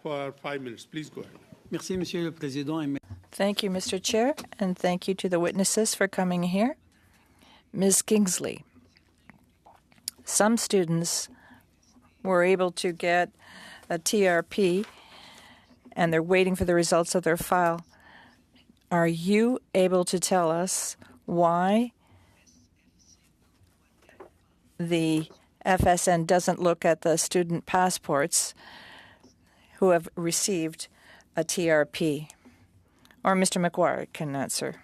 Speaker 1: for 5 minutes. Please go ahead.
Speaker 12: Merci, Monsieur le Président.
Speaker 4: Thank you, Mr. Chair, and thank you to the witnesses for coming here. Ms. Kingsley, some students were able to get a TRP, and they're waiting for the results of their file. Are you able to tell us why the FSN doesn't look at the student passports who have received a TRP? Or Mr. McGuire can answer.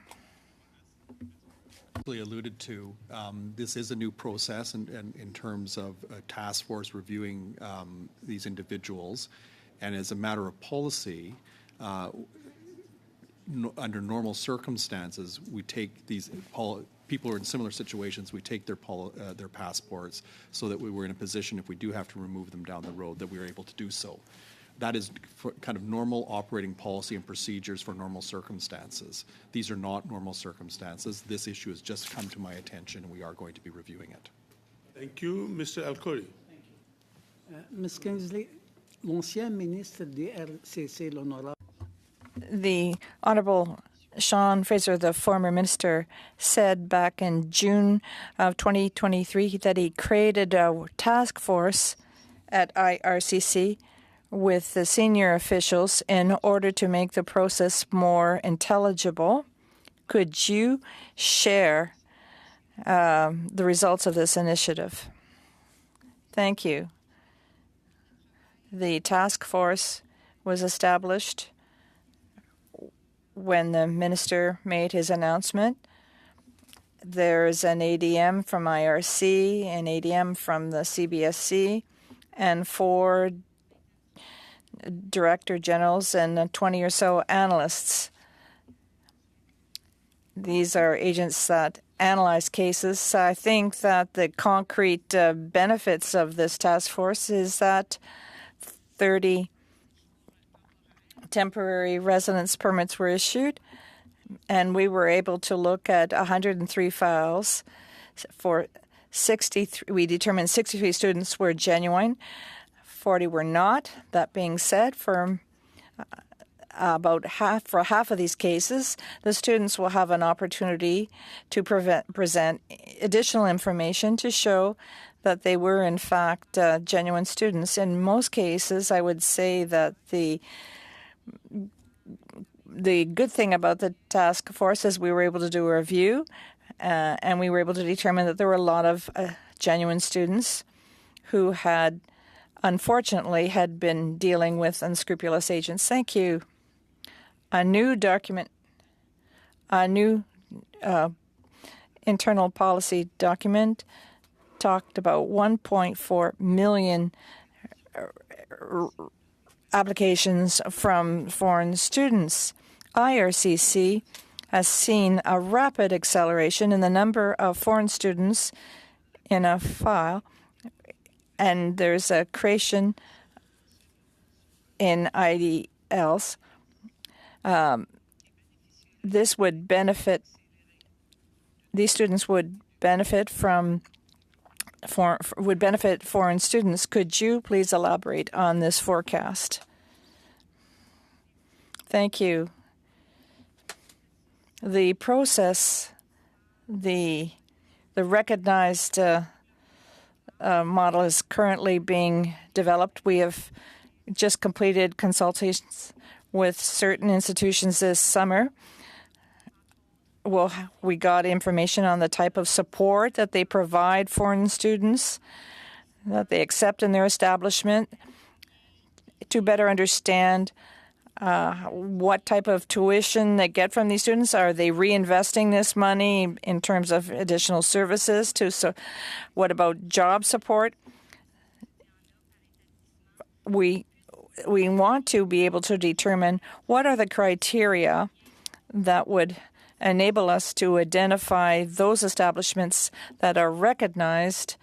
Speaker 14: Alluded to, this is a new process and in terms of a task force reviewing these individuals. And as a matter of policy, under normal circumstances, we take these people who are in similar situations, we take their passports so that we were in a position, if we do have to remove them down the road, that we are able to do so. That is for kind of normal operating policy and procedures for normal circumstances. These are not normal circumstances. This issue has just come to my attention, and we are going to be reviewing it.
Speaker 1: Thank you, Mr. Alkhoury.
Speaker 12: Ms. Kingsley, l'ancien ministre du RCC, l'honorable.
Speaker 4: The Honorable Sean Fraser, the former minister, said back in June of 2023 that he created a task force at IRCC with the senior officials in order to make the process more intelligible. Could you share the results of this initiative? Thank you. The task force was established when the minister made his announcement. There's an ADM from IRC, an ADM from the CBSC, and 4 director generals and 20 or so analysts These are agents that analyze cases. I think that the concrete benefits of this task force is that 30 temporary residence permits were issued, and we were able to look at 103 files for 63. We determined 63 students were genuine, 40 were not. That being said, for half of these cases, the students will have an opportunity to present additional information to show that they were in fact genuine students. In most cases, I would say that the good thing about the task force is we were able to do a review, and we were able to determine that there were a lot of genuine students who unfortunately had been dealing with unscrupulous agents. Thank you. A new internal policy document talked about 1.4 million applications from foreign students. IRCC has seen a rapid acceleration in the number of foreign students in a file, and there's a creation in IDLs. This would benefit, these students would benefit foreign students. Could you please elaborate on this forecast? Thank you. The process, the recognized model is currently being developed. We have just completed consultations with certain institutions this summer. Well, we got information on the type of support that they provide foreign students, that they accept in their establishment, to better understand what type of tuition they get from these students. Are they reinvesting this money in terms of additional services? What about job support? We want to be able to determine what are the criteria that would enable us to identify those establishments that are recognized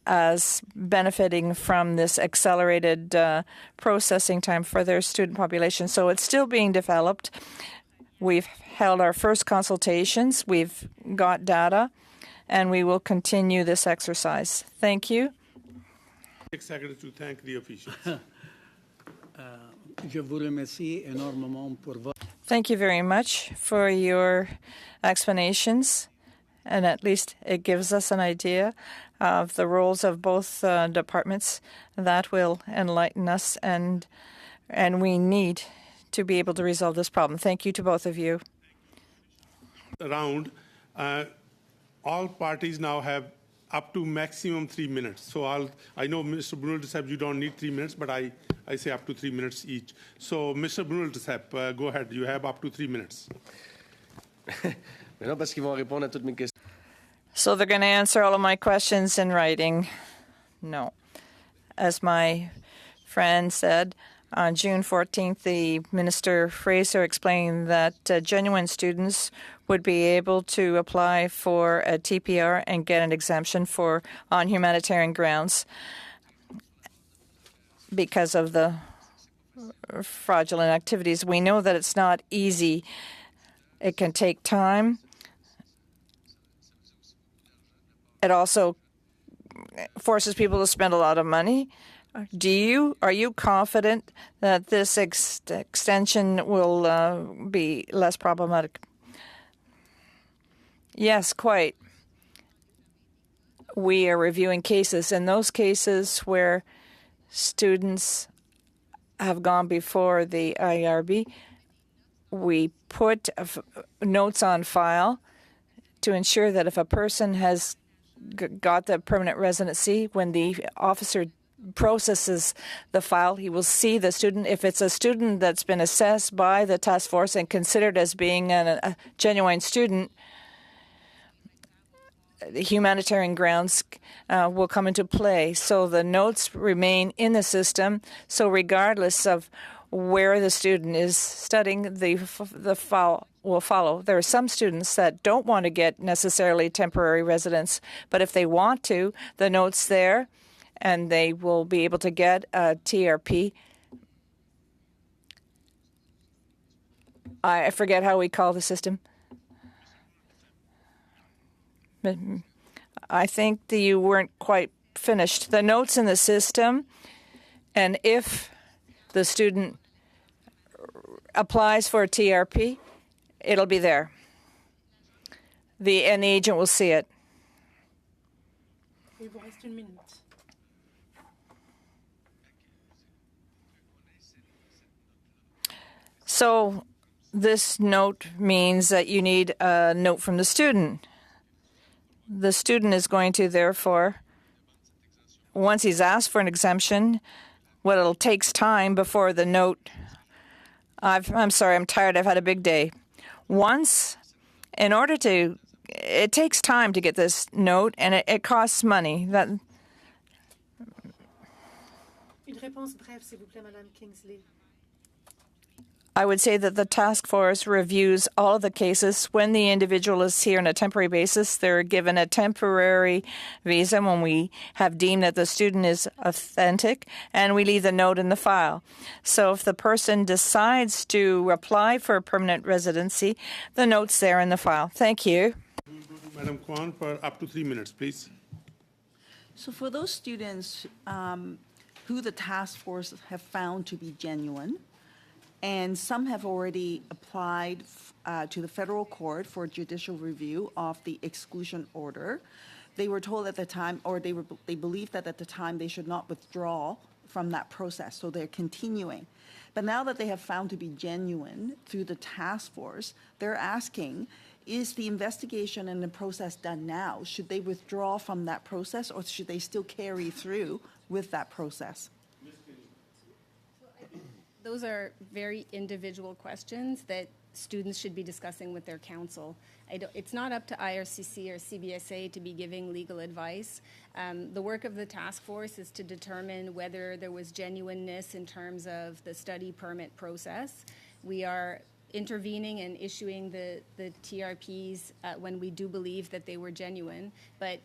Speaker 4: as benefiting from this accelerated processing time for their student population. So it's still being developed. We've held our first consultations. We've got data, and we will continue this exercise. Thank you.
Speaker 1: Take seconds to thank the officials.
Speaker 4: Thank you very much for your explanations, and at least it gives us an idea of the roles of both departments. That will enlighten us, and we need to be able to resolve this problem. Thank you to both of you.
Speaker 1: Around, all parties now have up to maximum 3 minutes. So I know, Mr. Brunel de Sep, you don't need 3 minutes, but I say up to 3 minutes each. So, Mr. Brunel de Sep, go ahead. You have up to 3 minutes.
Speaker 4: So they're going to answer all of my questions in writing? No. As my friend said, on June 14th, the Minister Fraser explained that genuine students would be able to apply for a TPR and get an exemption on humanitarian grounds because of the fraudulent activities. We know that it's not easy. It can take time. It also forces people to spend a lot of money. Are you confident that this extension will be less problematic? Yes, quite. We are reviewing cases. In those cases where students have gone before the IRB, we put notes on file to ensure that if a person has got the permanent residency, when the officer processes the file, he will see the student. If it's a student that's been assessed by the task force and considered as being a genuine student, the humanitarian grounds will come into play. So the notes remain in the system. So regardless of where the student is studying, the file will follow. There are some students that don't want to get necessarily temporary residence, but if they want to, the note's there, and they will be able to get a TRP. I forget how we call the system. I think that you weren't quite finished. The note's in the system, and if the student applies for a TRP, it'll be there. And the agent will see it. So this note means that you need a note from the student. The student is going to, therefore, once he's asked for an exemption, well, it takes time before the note. I'm sorry, I'm tired. I've had a big day. It takes time to get this note, and it costs money.
Speaker 17: Une réponse brève, s'il vous plaît, Madame Kingsley.
Speaker 4: I would say that the task force reviews all of the cases. When the individual is here on a temporary basis, they're given a temporary visa when we have deemed that the student is authentic, and we leave the note in the file. So if the person decides to apply for permanent residency, the note's there in the file. Thank you.
Speaker 1: Madam Kwan, for up to 3 minutes, please.
Speaker 2: So for those students who the task force have found to be genuine, and some have already applied to the federal court for judicial review of the exclusion order. They were told at the time, or they believed that at the time they should not withdraw from that process, so they're continuing. But now that they have found to be genuine through the task force, they're asking, is the investigation and the process done now? Should they withdraw from that process, or should they still carry through with that process?
Speaker 13: Those are very individual questions that students should be discussing with their counsel. It's not up to IRCC or CBSA to be giving legal advice. The work of the task force is to determine whether there was genuineness in terms of the study permit process. We are intervening and issuing the TRPs when we do believe that they were genuine, but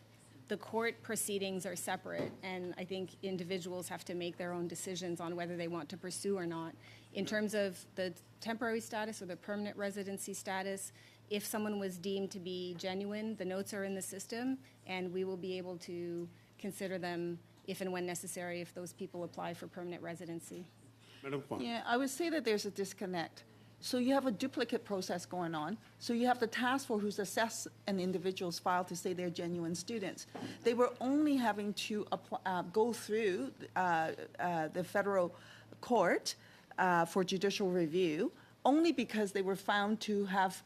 Speaker 13: the court proceedings are separate, and I think individuals have to make their own decisions on whether they want to pursue or not. In terms of the temporary status or the permanent residency status, if someone was deemed to be genuine, the notes are in the system, and we will be able to consider them if and when necessary if those people apply for permanent residency.
Speaker 1: Madam Kwan.
Speaker 2: Yeah, I would say that there's a disconnect. So you have a duplicate process going on. So you have the task force who's assessed an individual's file to say they're genuine students. They were only having to go through the federal court for judicial review only because they were found to have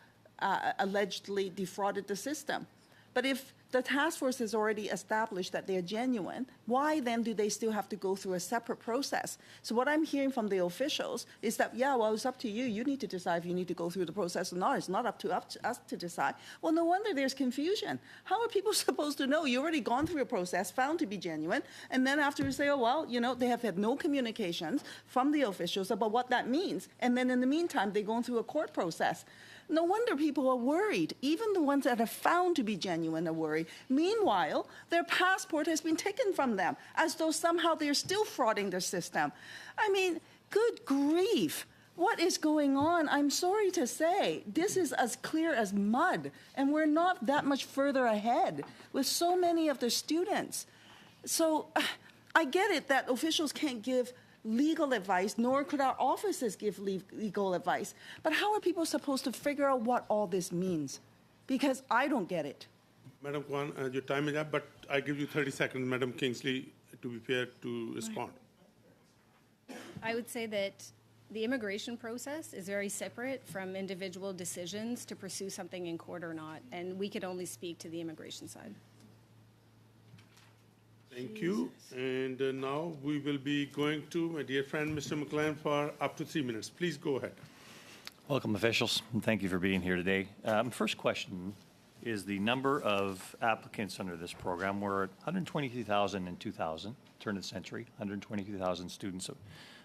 Speaker 2: allegedly defrauded the system. But if the task force has already established that they're genuine, why then do they still have to go through a separate process? So what I'm hearing from the officials is that, yeah, well, it's up to you. You need to decide if you need to go through the process or not. It's not up to us to decide. Well, no wonder there's confusion. How are people supposed to know? You've already gone through a process, found to be genuine, and then after you say, oh, well, you know, they have had no communications from the officials about what that means. And then in the meantime, they're going through a court process. No wonder people are worried. Even the ones that are found to be genuine are worried. Meanwhile, their passport has been taken from them, as though somehow they're still frauding the system. I mean, good grief. What is going on? I'm sorry to say, this is as clear as mud, and we're not that much further ahead with so many of the students. So I get it that officials can't give legal advice, nor could our offices give legal advice. But how are people supposed to figure out what all this means? Because I don't get it.
Speaker 1: Madam Kwan, your time is up, but I give you 30 seconds, Madam Kingsley, to be fair to respond.
Speaker 13: I would say that the immigration process is very separate from individual decisions to pursue something in court or not, and we could only speak to the immigration side.
Speaker 1: Thank you. And now we will be going to my dear friend, Mr. McLean, for up to 3 minutes. Please go ahead.
Speaker 18: Welcome, officials, and thank you for being here today. First question is the number of applicants under this program. We're at 122,000 in 2000, turn of the century, 122,000 students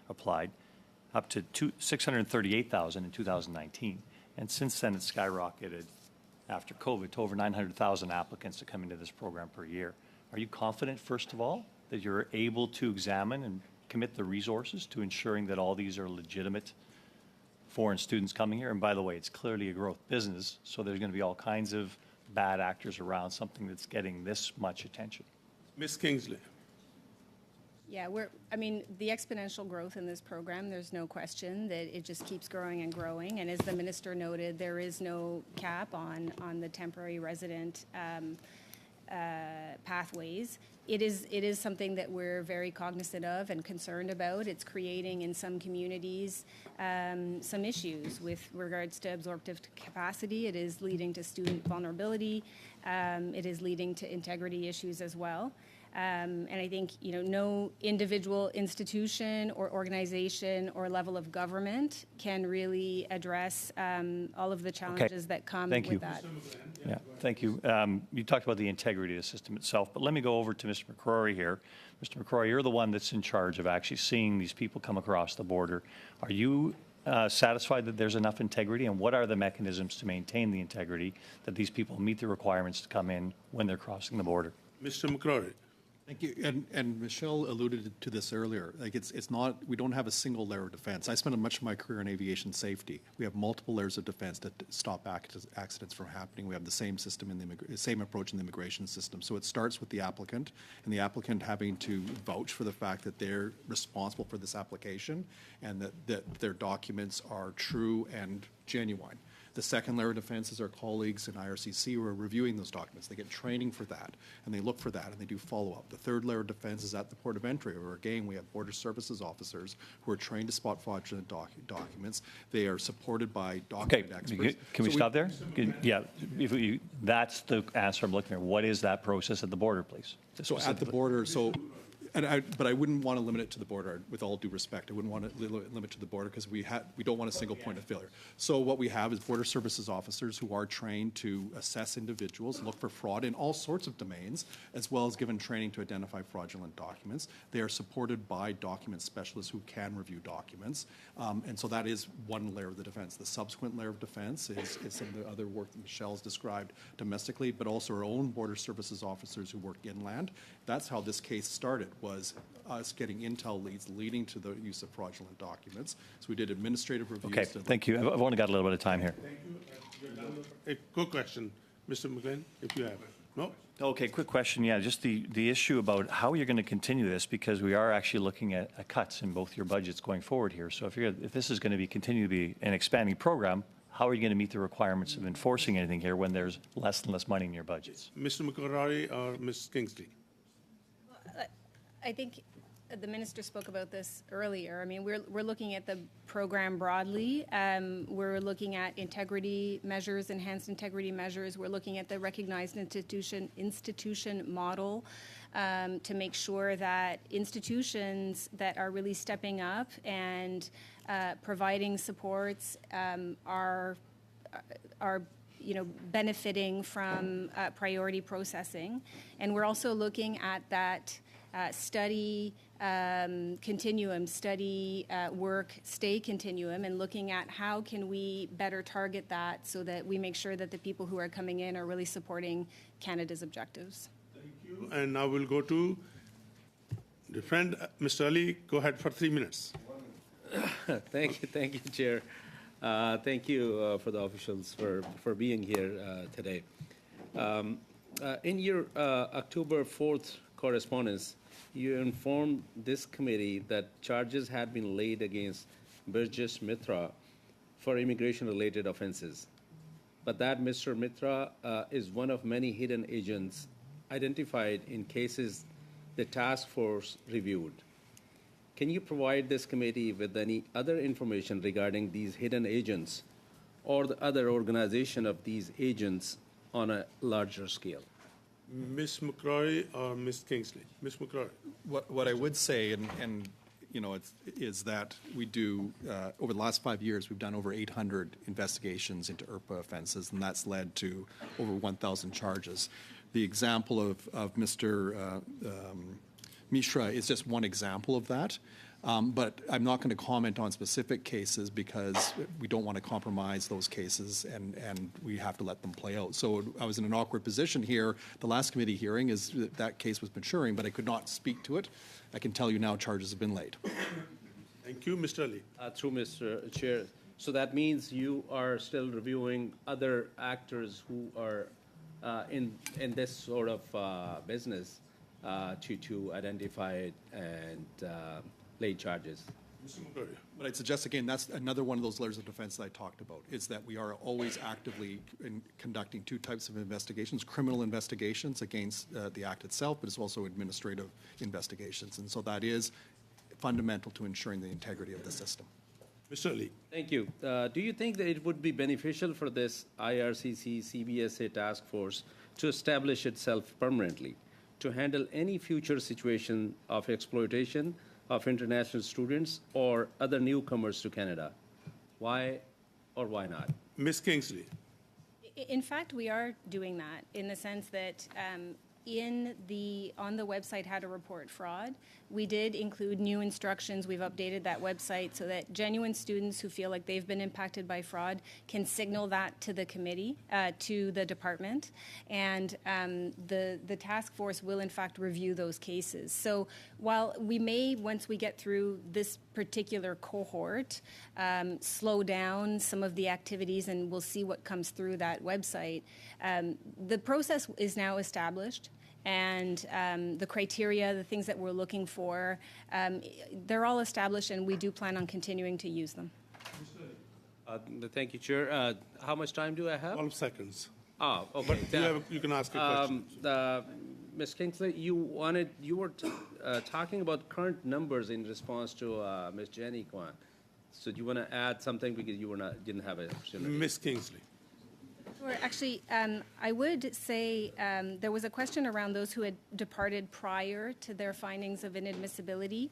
Speaker 18: applied. up to 638,000 in 2019. And since then, it's skyrocketed after COVID to over 900,000 applicants to come into this program per year. Are you confident, first of all, that you're able to examine and commit the resources to ensuring that all these are legitimate foreign students coming here? And by the way, it's clearly a growth business, so there's going to be all kinds of bad actors around something that's getting this much attention.
Speaker 1: Ms. Kingsley.
Speaker 13: Yeah, the exponential growth in this program, there's no question that it just keeps growing and growing. And as the minister noted, there is no cap on the temporary resident pathways. It is something that we're very cognizant of and concerned about. It's creating in some communities some issues with regards to absorptive capacity. It is leading to student vulnerability. It is leading to integrity issues as well. And I think, no individual institution or organization or level of government can really address all of the challenges that come with that.
Speaker 18: Yeah, thank you. You talked about the integrity of the system itself, but let me go over to Mr. McCrory here. Mr. McCrory, you're the one that's in charge of actually seeing these people come across the border. Are you satisfied that there's enough integrity, and what are the mechanisms to maintain the integrity that these people meet the requirements to come in when they're crossing the border?
Speaker 1: Mr. McCrory.
Speaker 14: Thank you. And Michelle alluded to this earlier. Like it's not, we don't have a single layer of defense. I spent much of my career in aviation safety. We have multiple layers of defense that stop accidents from happening. We have the same system in the same approach in the immigration system. So it starts with the applicant, and the applicant having to vouch for the fact that they're responsible for this application and that their documents are true and genuine. The second layer of defense is our colleagues in IRCC who are reviewing those documents. They get training for that, and they look for that, and they do follow-up. The third layer of defense is at the port of entry, where, again, we have border services officers who are trained to spot fraudulent documents. They are supported by document experts.
Speaker 18: Can we stop there? Yeah, that's the answer I'm looking for. What is that process at the border, please?
Speaker 14: So at the border, but I wouldn't want to limit it to the border, with all due respect. I wouldn't want to limit it to the border because we don't want a single point of failure. So what we have is border services officers who are trained to assess individuals, look for fraud in all sorts of domains, as well as given training to identify fraudulent documents. They are supported by document specialists who can review documents. And so that is one layer of the defense. The subsequent layer of defense is some of the other work that Michelle's described domestically, but also our own border services officers who work inland. That's how this case started, was us getting intel leads leading to the use of fraudulent documents. So we did administrative reviews.
Speaker 18: Okay, thank you. I've only got a little bit of time here.
Speaker 1: Thank you. A quick question, Mr. McLean, if you have it. No?
Speaker 18: Okay, quick question. Yeah, just the issue about how you're going to continue this, because we are actually looking at cuts in both your budgets going forward here. So if this is going to continue to be an expanding program, how are you going to meet the requirements of enforcing anything here when there's less and less money in your budgets?
Speaker 1: Mr. McCrory or Ms. Kingsley?
Speaker 13: I think the minister spoke about this earlier. I mean, we're looking at the program broadly. We're looking at integrity measures, enhanced integrity measures. We're looking at the recognized institution model to make sure that institutions that are really stepping up and providing supports are benefiting from priority processing. And we're also looking at that study continuum, work, stay continuum, and looking at how can we better target that so that we make sure that the people who are coming in are really supporting Canada's objectives.
Speaker 1: Thank you. And now we'll go to the friend, Mr. Ali. Go ahead for 3 minutes.
Speaker 10: Thank you, Chair. Thank you for the officials for being here today. In your October 4th correspondence, you informed this committee that charges had been laid against Burgess Mitra for immigration-related offenses, but that Mr. Mitra is one of many hidden agents identified in cases the task force reviewed. Can you provide this committee with any other information regarding these hidden agents or the other organization of these agents on a larger scale?
Speaker 1: Ms. McCrory or Ms. Kingsley? Ms. McCrory.
Speaker 14: What I would say, is that we do, over the last 5 years, we've done over 800 investigations into IRPA offenses, and that's led to over 1,000 charges. The example of Mr. Mishra is just one example of that. But I'm not going to comment on specific cases because we don't want to compromise those cases, and we have to let them play out. So I was in an awkward position here. The last committee hearing is that case was maturing, but I could not speak to it. I can tell you now charges have been laid.
Speaker 1: Thank you, Mr. Ali.
Speaker 10: Through Mr. Chair. So that means you are still reviewing other actors who are in this sort of business to identify it and lay charges.
Speaker 14: But I'd suggest, again, that's another one of those layers of defense that I talked about, is that we are always actively conducting two types of investigations: criminal investigations against the act itself, but it's also administrative investigations. And so that is fundamental to ensuring the integrity of the system.
Speaker 1: Mr. Ali.
Speaker 10: Thank you. Do you think that it would be beneficial for this IRCC CBSA task force to establish itself permanently to handle any future situation of exploitation of international students or other newcomers to Canada? Why or why not?
Speaker 1: Ms. Kingsley.
Speaker 13: In fact, we are doing that in the sense that on the website How to Report Fraud, we did include new instructions. We've updated that website so that genuine students who feel like they've been impacted by fraud can signal that to the committee, to the department, and the task force will in fact review those cases. So while we may, once we get through this particular cohort, slow down some of the activities and we'll see what comes through that website, the process is now established. And the criteria, the things that we're looking for, they're all established, and we do plan on continuing to use them.
Speaker 10: Thank you, Chair. How much time do I have?
Speaker 1: 12 seconds.
Speaker 10: Oh, okay.
Speaker 1: But you can ask a question.
Speaker 10: Ms. Kingsley, you were talking about current numbers in response to Ms. Jenny Kwan. So do you want to add something because you didn't have an opportunity?
Speaker 1: Ms. Kingsley.
Speaker 13: Sure. Actually, I would say there was a question around those who had departed prior to their findings of inadmissibility.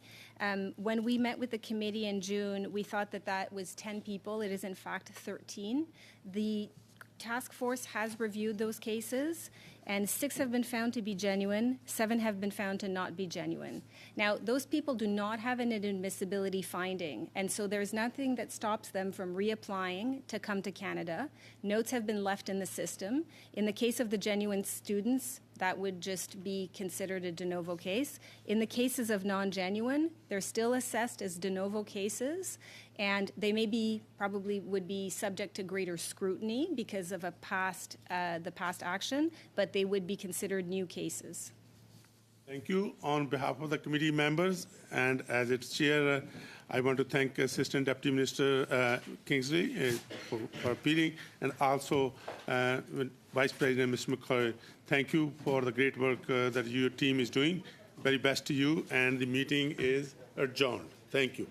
Speaker 13: When we met with the committee in June, we thought that that was 10 people. It is, in fact, 13. The task force has reviewed those cases, and 6 have been found to be genuine, 7 have been found to not be genuine. Now, those people do not have an inadmissibility finding, and so there's nothing that stops them from reapplying to come to Canada. Notes have been left in the system. In the case of the genuine students, that would just be considered a de novo case. In the cases of non-genuine, they're still assessed as de novo cases, and they probably would be subject to greater scrutiny because of the past action, but they would be considered new cases.
Speaker 1: Thank you. On behalf of the committee members and as its chair, I want to thank Assistant Deputy Minister Kingsley for appearing, and also Vice President Mr. McCoy. Thank you for the great work that your team is doing. Very best to you, and the meeting is adjourned. Thank you.